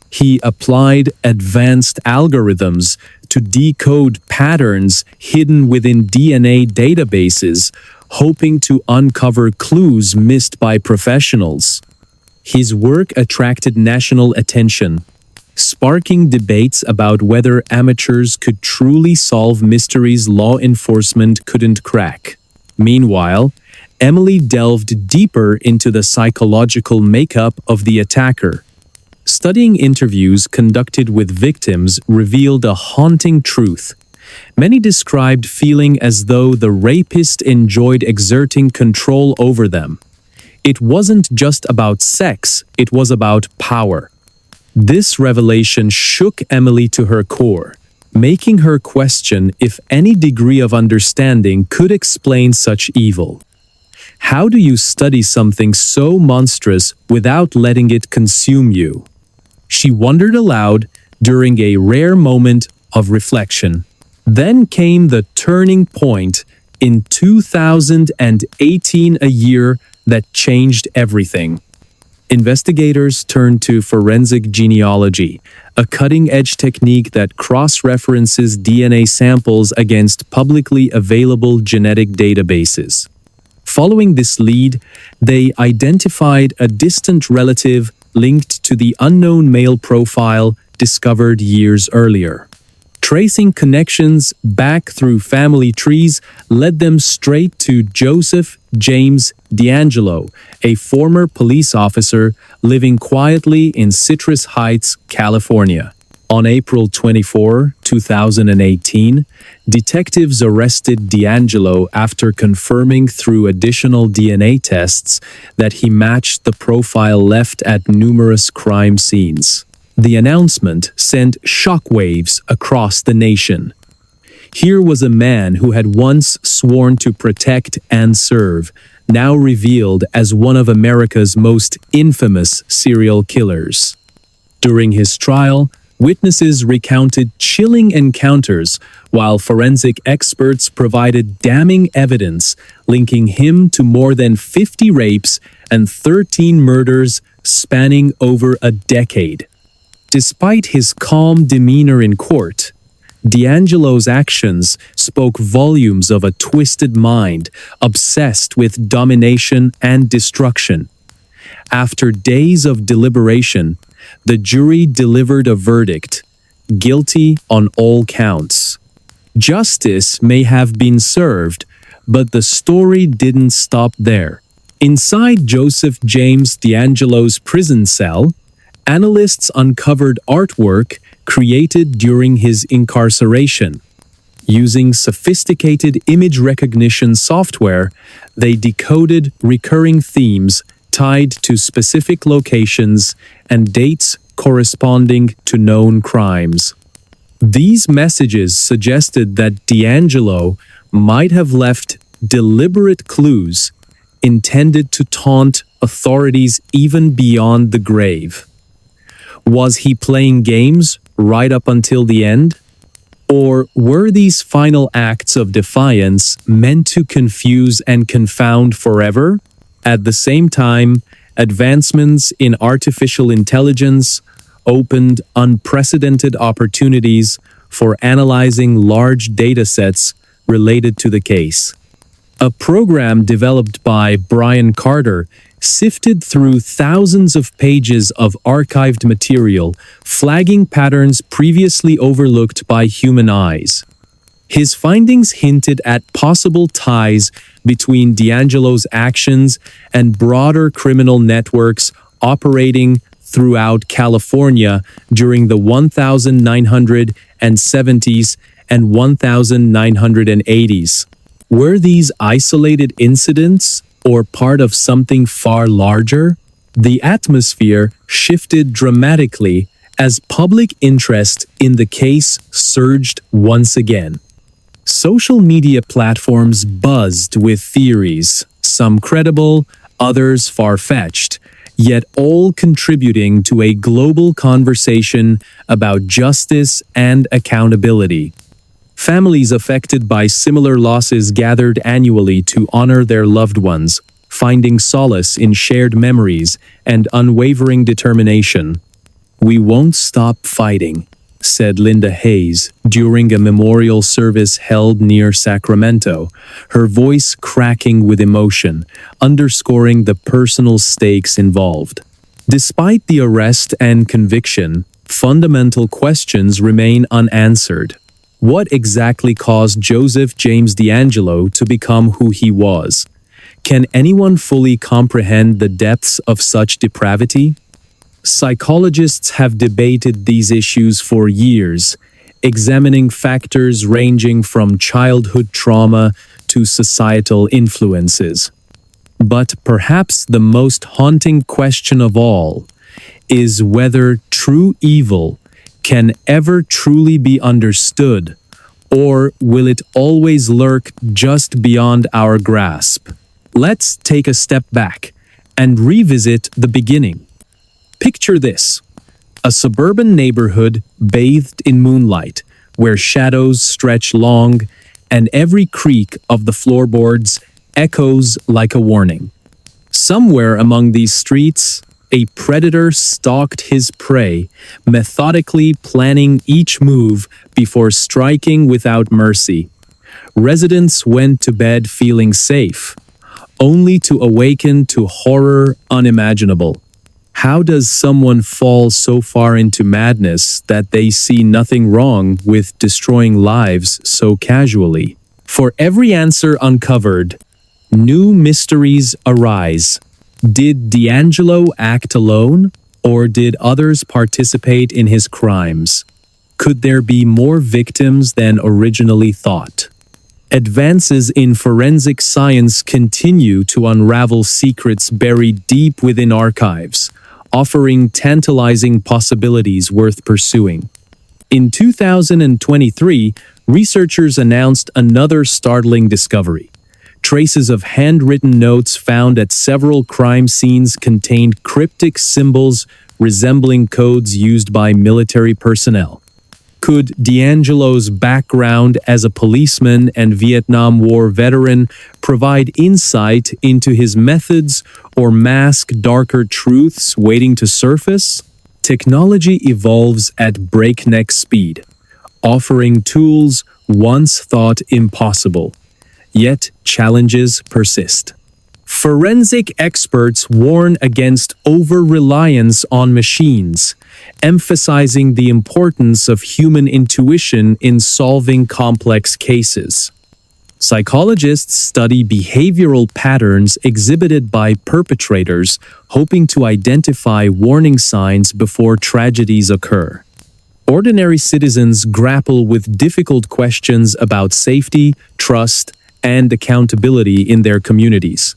He applied advanced algorithms to decode patterns hidden within DNA databases, hoping to uncover clues missed by professionals. His work attracted national attention, sparking debates about whether amateurs could truly solve mysteries law enforcement couldn't crack. Meanwhile, Emily delved deeper into the psychological makeup of the attacker. Studying interviews conducted with victims revealed a haunting truth. Many described feeling as though the rapist enjoyed exerting control over them. It wasn't just about sex, it was about power. This revelation shook Emily to her core, making her question if any degree of understanding could explain such evil. How do you study something so monstrous without letting it consume you? She wondered aloud during a rare moment of reflection. Then came the turning point in 2018, a year that changed everything. Investigators turned to forensic genealogy, a cutting-edge technique that cross-references DNA samples against publicly available genetic databases. Following this lead, they identified a distant relative linked to the unknown male profile discovered years earlier. Tracing connections back through family trees led them straight to Joseph James D'Angelo, a former police officer living quietly in Citrus Heights, California. On April 24, 2018, detectives arrested D'Angelo after confirming through additional DNA tests that he matched the profile left at numerous crime scenes. The announcement sent shockwaves across the nation. Here was a man who had once sworn to protect and serve, now revealed as one of America's most infamous serial killers. During his trial, witnesses recounted chilling encounters, while forensic experts provided damning evidence linking him to more than 50 rapes and 13 murders spanning over a decade. Despite his calm demeanor in court, D'Angelo's actions spoke volumes of a twisted mind obsessed with domination and destruction. After days of deliberation, the jury delivered a verdict: guilty on all counts. Justice may have been served, but the story didn't stop there. Inside Joseph James D'Angelo's prison cell, analysts uncovered artwork created during his incarceration. Using sophisticated image recognition software, they decoded recurring themes tied to specific locations and dates corresponding to known crimes. These messages suggested that D'Angelo might have left deliberate clues intended to taunt authorities even beyond the grave. Was he playing games right up until the end? Or were these final acts of defiance meant to confuse and confound forever? At the same time, advancements in artificial intelligence opened unprecedented opportunities for analyzing large datasets related to the case. A program developed by Brian Carter sifted through thousands of pages of archived material, flagging patterns previously overlooked by human eyes. His findings hinted at possible ties between D'Angelo's actions and broader criminal networks operating throughout California during the 1970s and 1980s. Were these isolated incidents or part of something far larger? The atmosphere shifted dramatically as public interest in the case surged once again. Social media platforms buzzed with theories, some credible, others far-fetched, yet all contributing to a global conversation about justice and accountability. Families affected by similar losses gathered annually to honor their loved ones, finding solace in shared memories and unwavering determination. "We won't stop fighting," said Linda Hayes during a memorial service held near Sacramento, her voice cracking with emotion, underscoring the personal stakes involved. Despite the arrest and conviction, fundamental questions remain unanswered. What exactly caused Joseph James D'Angelo to become who he was? Can anyone fully comprehend the depths of such depravity? Psychologists have debated these issues for years, examining factors ranging from childhood trauma to societal influences. But perhaps the most haunting question of all is whether true evil can ever truly be understood, or will it always lurk just beyond our grasp? Let's take a step back and revisit the beginning. Picture this: a suburban neighborhood bathed in moonlight, where shadows stretch long and every creak of the floorboards echoes like a warning. Somewhere among these streets, a predator stalked his prey, methodically planning each move before striking without mercy. Residents went to bed feeling safe, only to awaken to horror unimaginable. How does someone fall so far into madness that they see nothing wrong with destroying lives so casually? For every answer uncovered, new mysteries arise. Did D'Angelo act alone, or did others participate in his crimes? Could there be more victims than originally thought? Advances in forensic science continue to unravel secrets buried deep within archives, offering tantalizing possibilities worth pursuing. In 2023, researchers announced another startling discovery. Traces of handwritten notes found at several crime scenes contained cryptic symbols resembling codes used by military personnel. Could D'Angelo's background as a policeman and Vietnam War veteran provide insight into his methods or mask darker truths waiting to surface? Technology evolves at breakneck speed, offering tools once thought impossible. Yet challenges persist. Forensic experts warn against over-reliance on machines, emphasizing the importance of human intuition in solving complex cases. Psychologists study behavioral patterns exhibited by perpetrators, hoping to identify warning signs before tragedies occur. Ordinary citizens grapple with difficult questions about safety, trust, and accountability in their communities.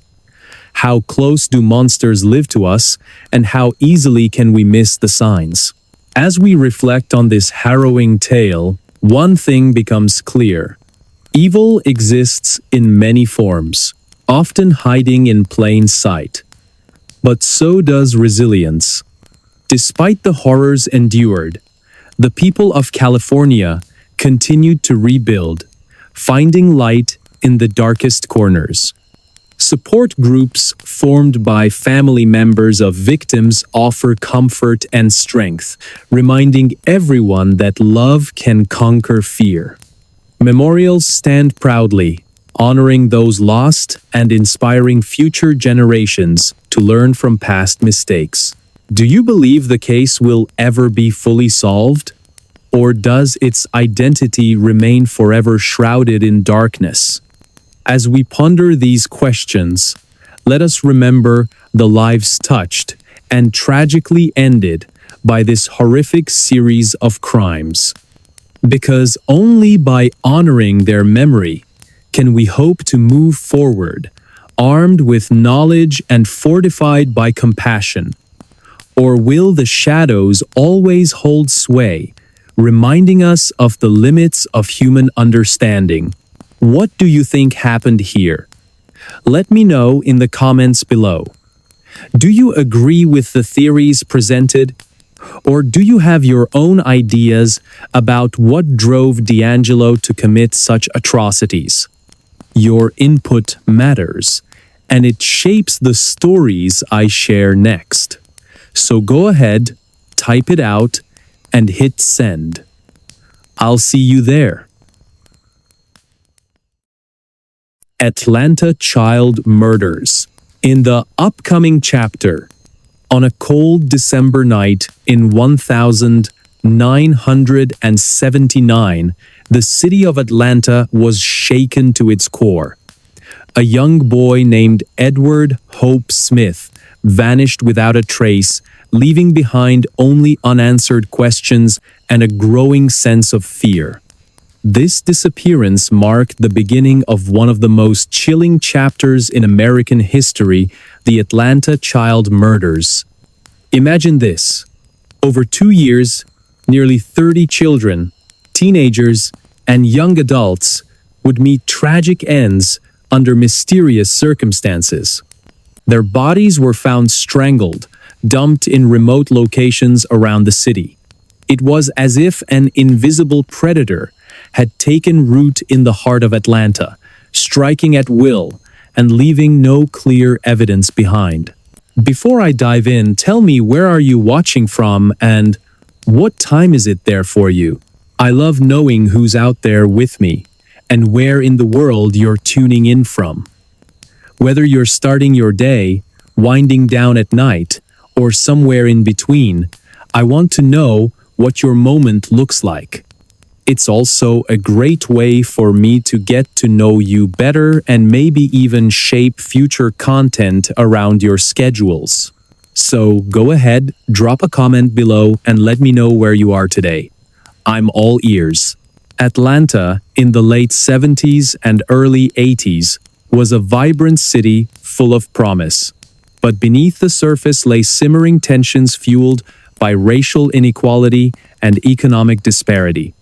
How close do monsters live to us, and how easily can we miss the signs? As we reflect on this harrowing tale, one thing becomes clear. Evil exists in many forms, often hiding in plain sight. But so does resilience. Despite the horrors endured, the people of California continued to rebuild, finding light in the darkest corners. Support groups formed by family members of victims offer comfort and strength, reminding everyone that love can conquer fear. Memorials stand proudly, honoring those lost and inspiring future generations to learn from past mistakes. Do you believe the case will ever be fully solved? Or does its identity remain forever shrouded in darkness? As we ponder these questions, let us remember the lives touched and tragically ended by this horrific series of crimes. Because only by honoring their memory can we hope to move forward, armed with knowledge and fortified by compassion. Or will the shadows always hold sway, reminding us of the limits of human understanding? What do you think happened here? Let me know in the comments below. Do you agree with the theories presented? Or do you have your own ideas about what drove D'Angelo to commit such atrocities? Your input matters, and it shapes the stories I share next. So go ahead, type it out, and hit send. I'll see you there. Atlanta Child Murders. In the upcoming chapter, on a cold December night in 1979, the city of Atlanta was shaken to its core. A young boy named Edward Hope Smith vanished without a trace, leaving behind only unanswered questions and a growing sense of fear. This disappearance marked the beginning of one of the most chilling chapters in American history, the Atlanta Child Murders. Imagine this. Over 2 years, nearly 30 children, teenagers, and young adults would meet tragic ends under mysterious circumstances. Their bodies were found strangled, dumped in remote locations around the city. It was as if an invisible predator had taken root in the heart of Atlanta, striking at will and leaving no clear evidence behind. Before I dive in, tell me, where are you watching from and what time is it there for you? I love knowing who's out there with me and where in the world you're tuning in from. Whether you're starting your day, winding down at night, or somewhere in between, I want to know what your moment looks like. It's also a great way for me to get to know you better and maybe even shape future content around your schedules. So go ahead, drop a comment below and let me know where you are today. I'm all ears. Atlanta, in the late 70s and early 80s, was a vibrant city full of promise. But beneath the surface lay simmering tensions fueled by racial inequality and economic disparity.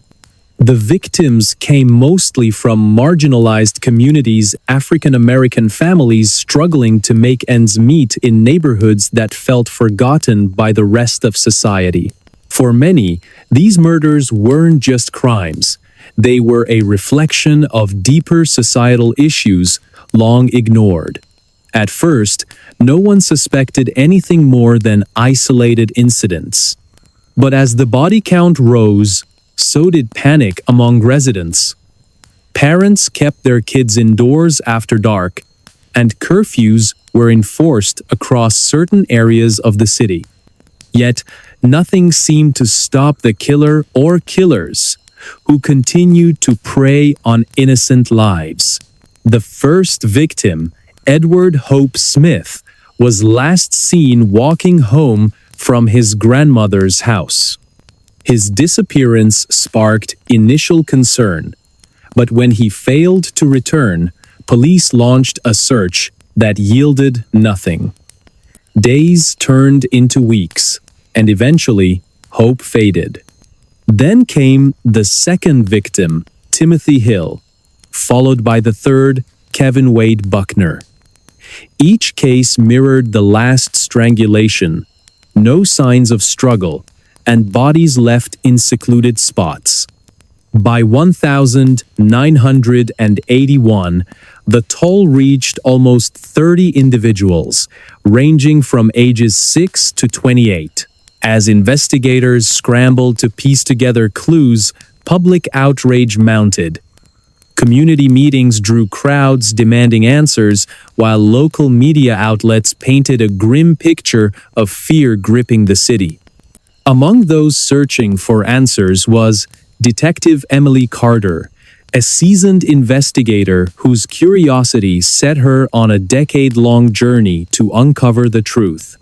The victims came mostly from marginalized communities, African American families struggling to make ends meet in neighborhoods that felt forgotten by the rest of society. For many, these murders weren't just crimes. They were a reflection of deeper societal issues long ignored. At first, no one suspected anything more than isolated incidents. But as the body count rose, so did panic among residents. Parents kept their kids indoors after dark, and curfews were enforced across certain areas of the city. Yet, nothing seemed to stop the killer or killers, who continued to prey on innocent lives. The first victim, Edward Hope Smith, was last seen walking home from his grandmother's house. His disappearance sparked initial concern, but when he failed to return, police launched a search that yielded nothing. Days turned into weeks, and eventually, hope faded. Then came the second victim, Timothy Hill, followed by the third, Kevin Wade Buckner. Each case mirrored the last strangulation, no signs of struggle, and bodies left in secluded spots. By 1981, the toll reached almost 30 individuals, ranging from ages 6 to 28. As investigators scrambled to piece together clues, public outrage mounted. Community meetings drew crowds demanding answers, while local media outlets painted a grim picture of fear gripping the city. Among those searching for answers was Detective Emily Carter, a seasoned investigator whose curiosity set her on a decade-long journey to uncover the truth.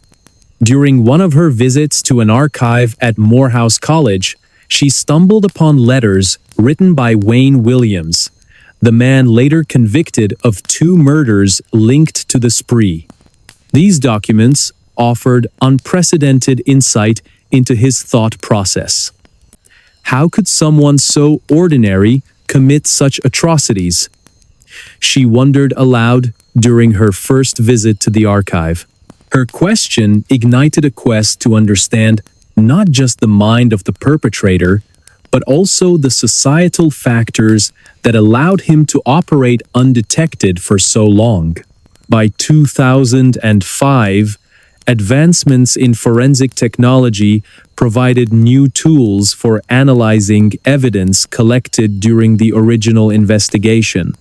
During one of her visits to an archive at Morehouse College, she stumbled upon letters written by Wayne Williams, the man later convicted of 2 murders linked to the spree. These documents offered unprecedented insight into his thought process. How could someone so ordinary commit such atrocities? She wondered aloud during her first visit to the archive. Her question ignited a quest to understand not just the mind of the perpetrator, but also the societal factors that allowed him to operate undetected for so long. By 2005, advancements in forensic technology provided new tools for analyzing evidence collected during the original investigation.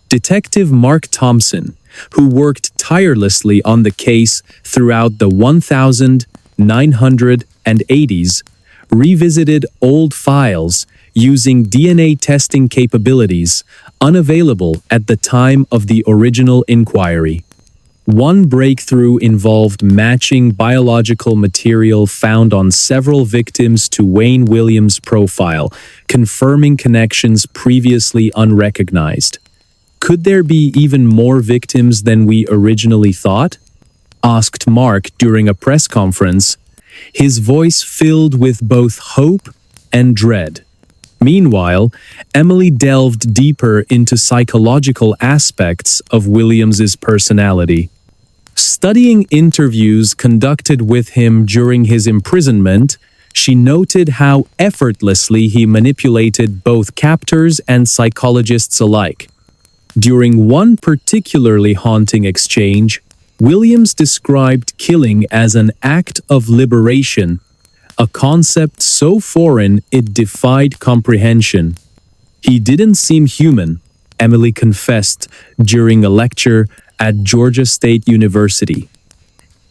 Detective Mark Thompson, who worked tirelessly on the case throughout the 1980s, revisited old files using DNA testing capabilities unavailable at the time of the original inquiry. One breakthrough involved matching biological material found on several victims to Wayne Williams' profile, confirming connections previously unrecognized. Could there be even more victims than we originally thought? Asked Mark during a press conference, his voice filled with both hope and dread. Meanwhile, Emily delved deeper into psychological aspects of Williams's personality. Studying interviews conducted with him during his imprisonment, she noted how effortlessly he manipulated both captors and psychologists alike. During one particularly haunting exchange, Williams described killing as an act of liberation, a concept so foreign it defied comprehension. He didn't seem human, Emily confessed during a lecture at Georgia State University.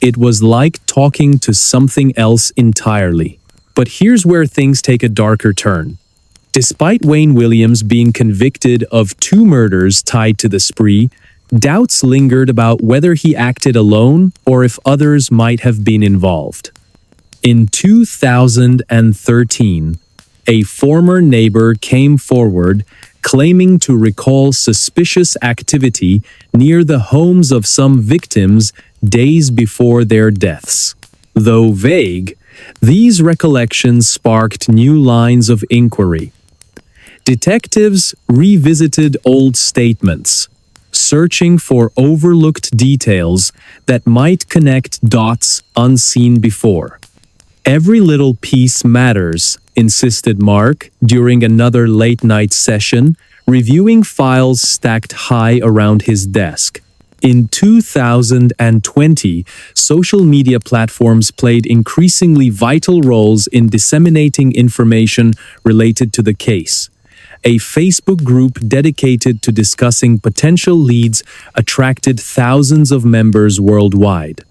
It was like talking to something else entirely. But here's where things take a darker turn. Despite Wayne Williams being convicted of 2 murders tied to the spree, doubts lingered about whether he acted alone or if others might have been involved. In 2013, a former neighbor came forward claiming to recall suspicious activity near the homes of some victims days before their deaths. Though vague, these recollections sparked new lines of inquiry. Detectives revisited old statements, searching for overlooked details that might connect dots unseen before. Every little piece matters, insisted Mark during another late-night session, reviewing files stacked high around his desk. In 2020, social media platforms played increasingly vital roles in disseminating information related to the case. A Facebook group dedicated to discussing potential leads attracted thousands of members worldwide.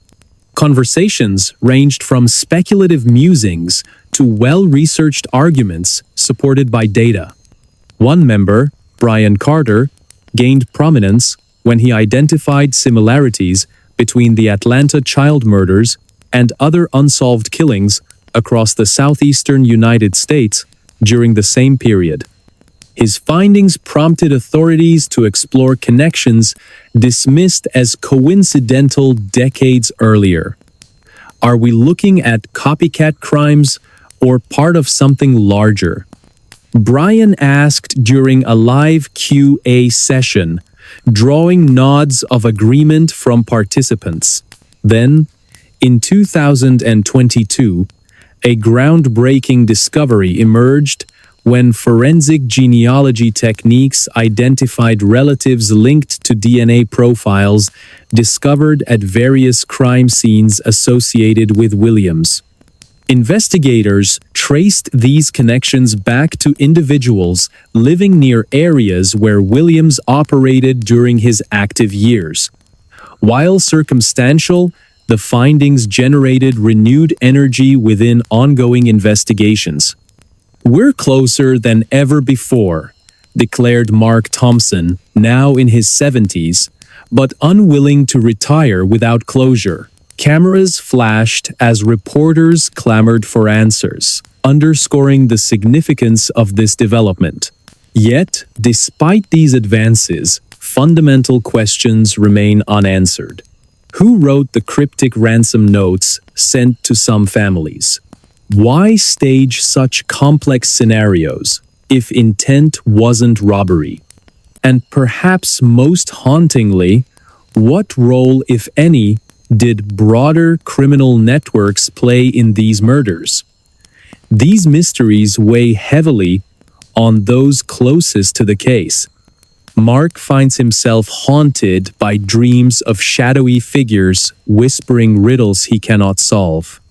Conversations ranged from speculative musings to well-researched arguments supported by data. One member, Brian Carter, gained prominence when he identified similarities between the Atlanta child murders and other unsolved killings across the southeastern United States during the same period. His findings prompted authorities to explore connections dismissed as coincidental decades earlier. Are we looking at copycat crimes or part of something larger? Brian asked during a live QA session, drawing nods of agreement from participants. Then, in 2022, a groundbreaking discovery emerged when forensic genealogy techniques identified relatives linked to DNA profiles discovered at various crime scenes associated with Williams. Investigators traced these connections back to individuals living near areas where Williams operated during his active years. While circumstantial, the findings generated renewed energy within ongoing investigations. "We're closer than ever before," declared Mark Thompson, now in his 70s, but unwilling to retire without closure. Cameras flashed as reporters clamored for answers, underscoring the significance of this development. Yet, despite these advances, fundamental questions remain unanswered. Who wrote the cryptic ransom notes sent to some families? Why stage such complex scenarios if intent wasn't robbery? And perhaps most hauntingly, what role, if any, did broader criminal networks play in these murders? These mysteries weigh heavily on those closest to the case. Mark finds himself haunted by dreams of shadowy figures whispering riddles he cannot solve.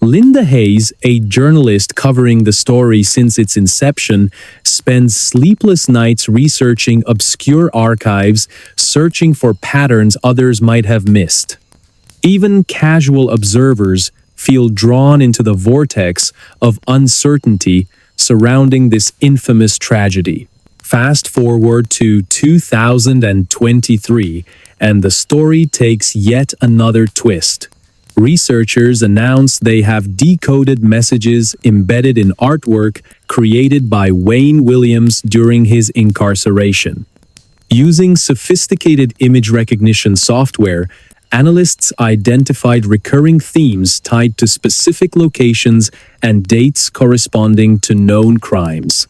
Linda Hayes, a journalist covering the story since its inception, spends sleepless nights researching obscure archives, searching for patterns others might have missed. Even casual observers feel drawn into the vortex of uncertainty surrounding this infamous tragedy. Fast forward to 2023, and the story takes yet another twist. Researchers announce they have decoded messages embedded in artwork created by Wayne Williams during his incarceration. Using sophisticated image recognition software, analysts identified recurring themes tied to specific locations and dates corresponding to known crimes.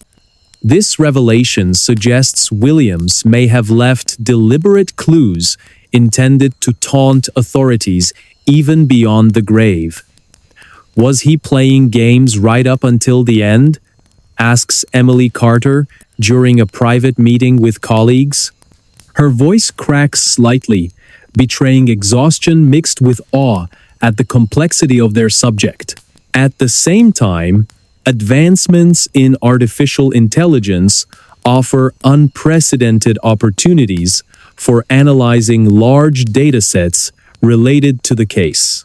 This revelation suggests Williams may have left deliberate clues intended to taunt authorities even beyond the grave. Was he playing games right up until the end? Asks Emily Carter during a private meeting with colleagues. Her voice cracks slightly, betraying exhaustion mixed with awe at the complexity of their subject. At the same time, advancements in artificial intelligence offer unprecedented opportunities for analyzing large datasets related to the case.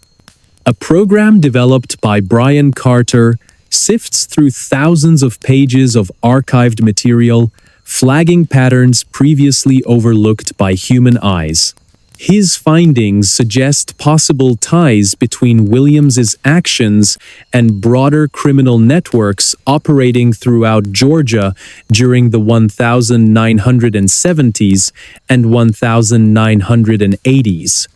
A program developed by Brian Carter sifts through thousands of pages of archived material, flagging patterns previously overlooked by human eyes. His findings suggest possible ties between Williams's actions and broader criminal networks operating throughout Georgia during the 1970s and 1980s.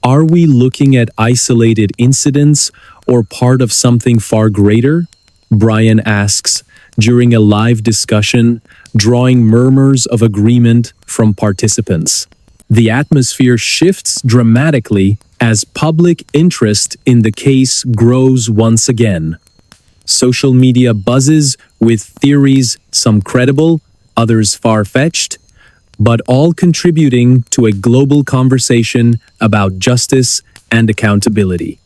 Are we looking at isolated incidents or part of something far greater? Brian asks, during a live discussion, drawing murmurs of agreement from participants. The atmosphere shifts dramatically as public interest in the case grows once again. Social media buzzes with theories, some credible, others far-fetched, but all contributing to a global conversation about justice and accountability.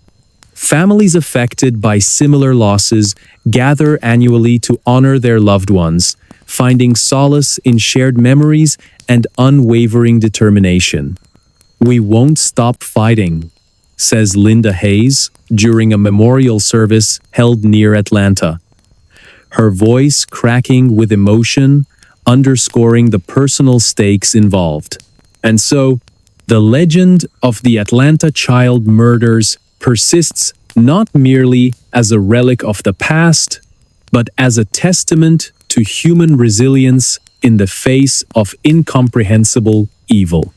Families affected by similar losses gather annually to honor their loved ones, finding solace in shared memories and unwavering determination. "We won't stop fighting," says Linda Hayes during a memorial service held near Atlanta, her voice cracking with emotion, underscoring the personal stakes involved. And so, the legend of the Atlanta child murders persists not merely as a relic of the past, but as a testament to human resilience in the face of incomprehensible evil.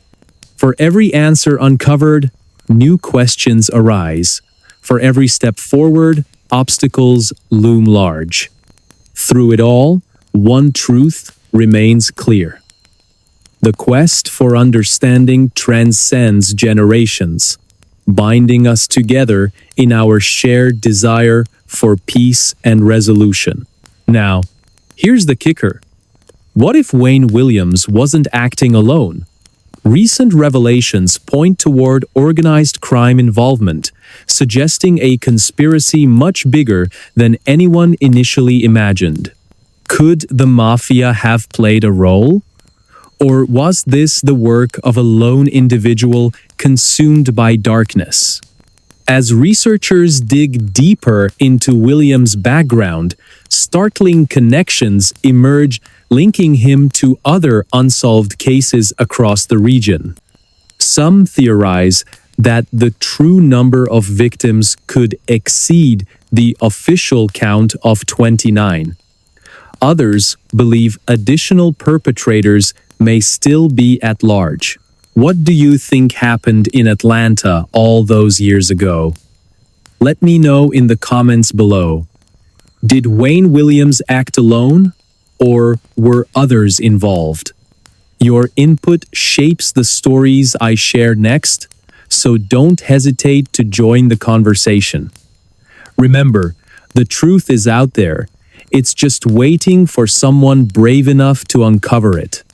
For every answer uncovered, new questions arise. For every step forward, obstacles loom large. Through it all, one truth remains clear. The quest for understanding transcends generations, binding us together in our shared desire for peace and resolution. Now, here's the kicker. What if Wayne Williams wasn't acting alone? Recent revelations point toward organized crime involvement, suggesting a conspiracy much bigger than anyone initially imagined. Could the mafia have played a role? Or was this the work of a lone individual consumed by darkness? As researchers dig deeper into Williams' background, startling connections emerge linking him to other unsolved cases across the region. Some theorize that the true number of victims could exceed the official count of 29. Others believe additional perpetrators may still be at large. What do you think happened in Atlanta all those years ago? Let me know in the comments below. Did Wayne Williams act alone, or were others involved? Your input shapes the stories I share next, so don't hesitate to join the conversation. Remember, the truth is out there. It's just waiting for someone brave enough to uncover it.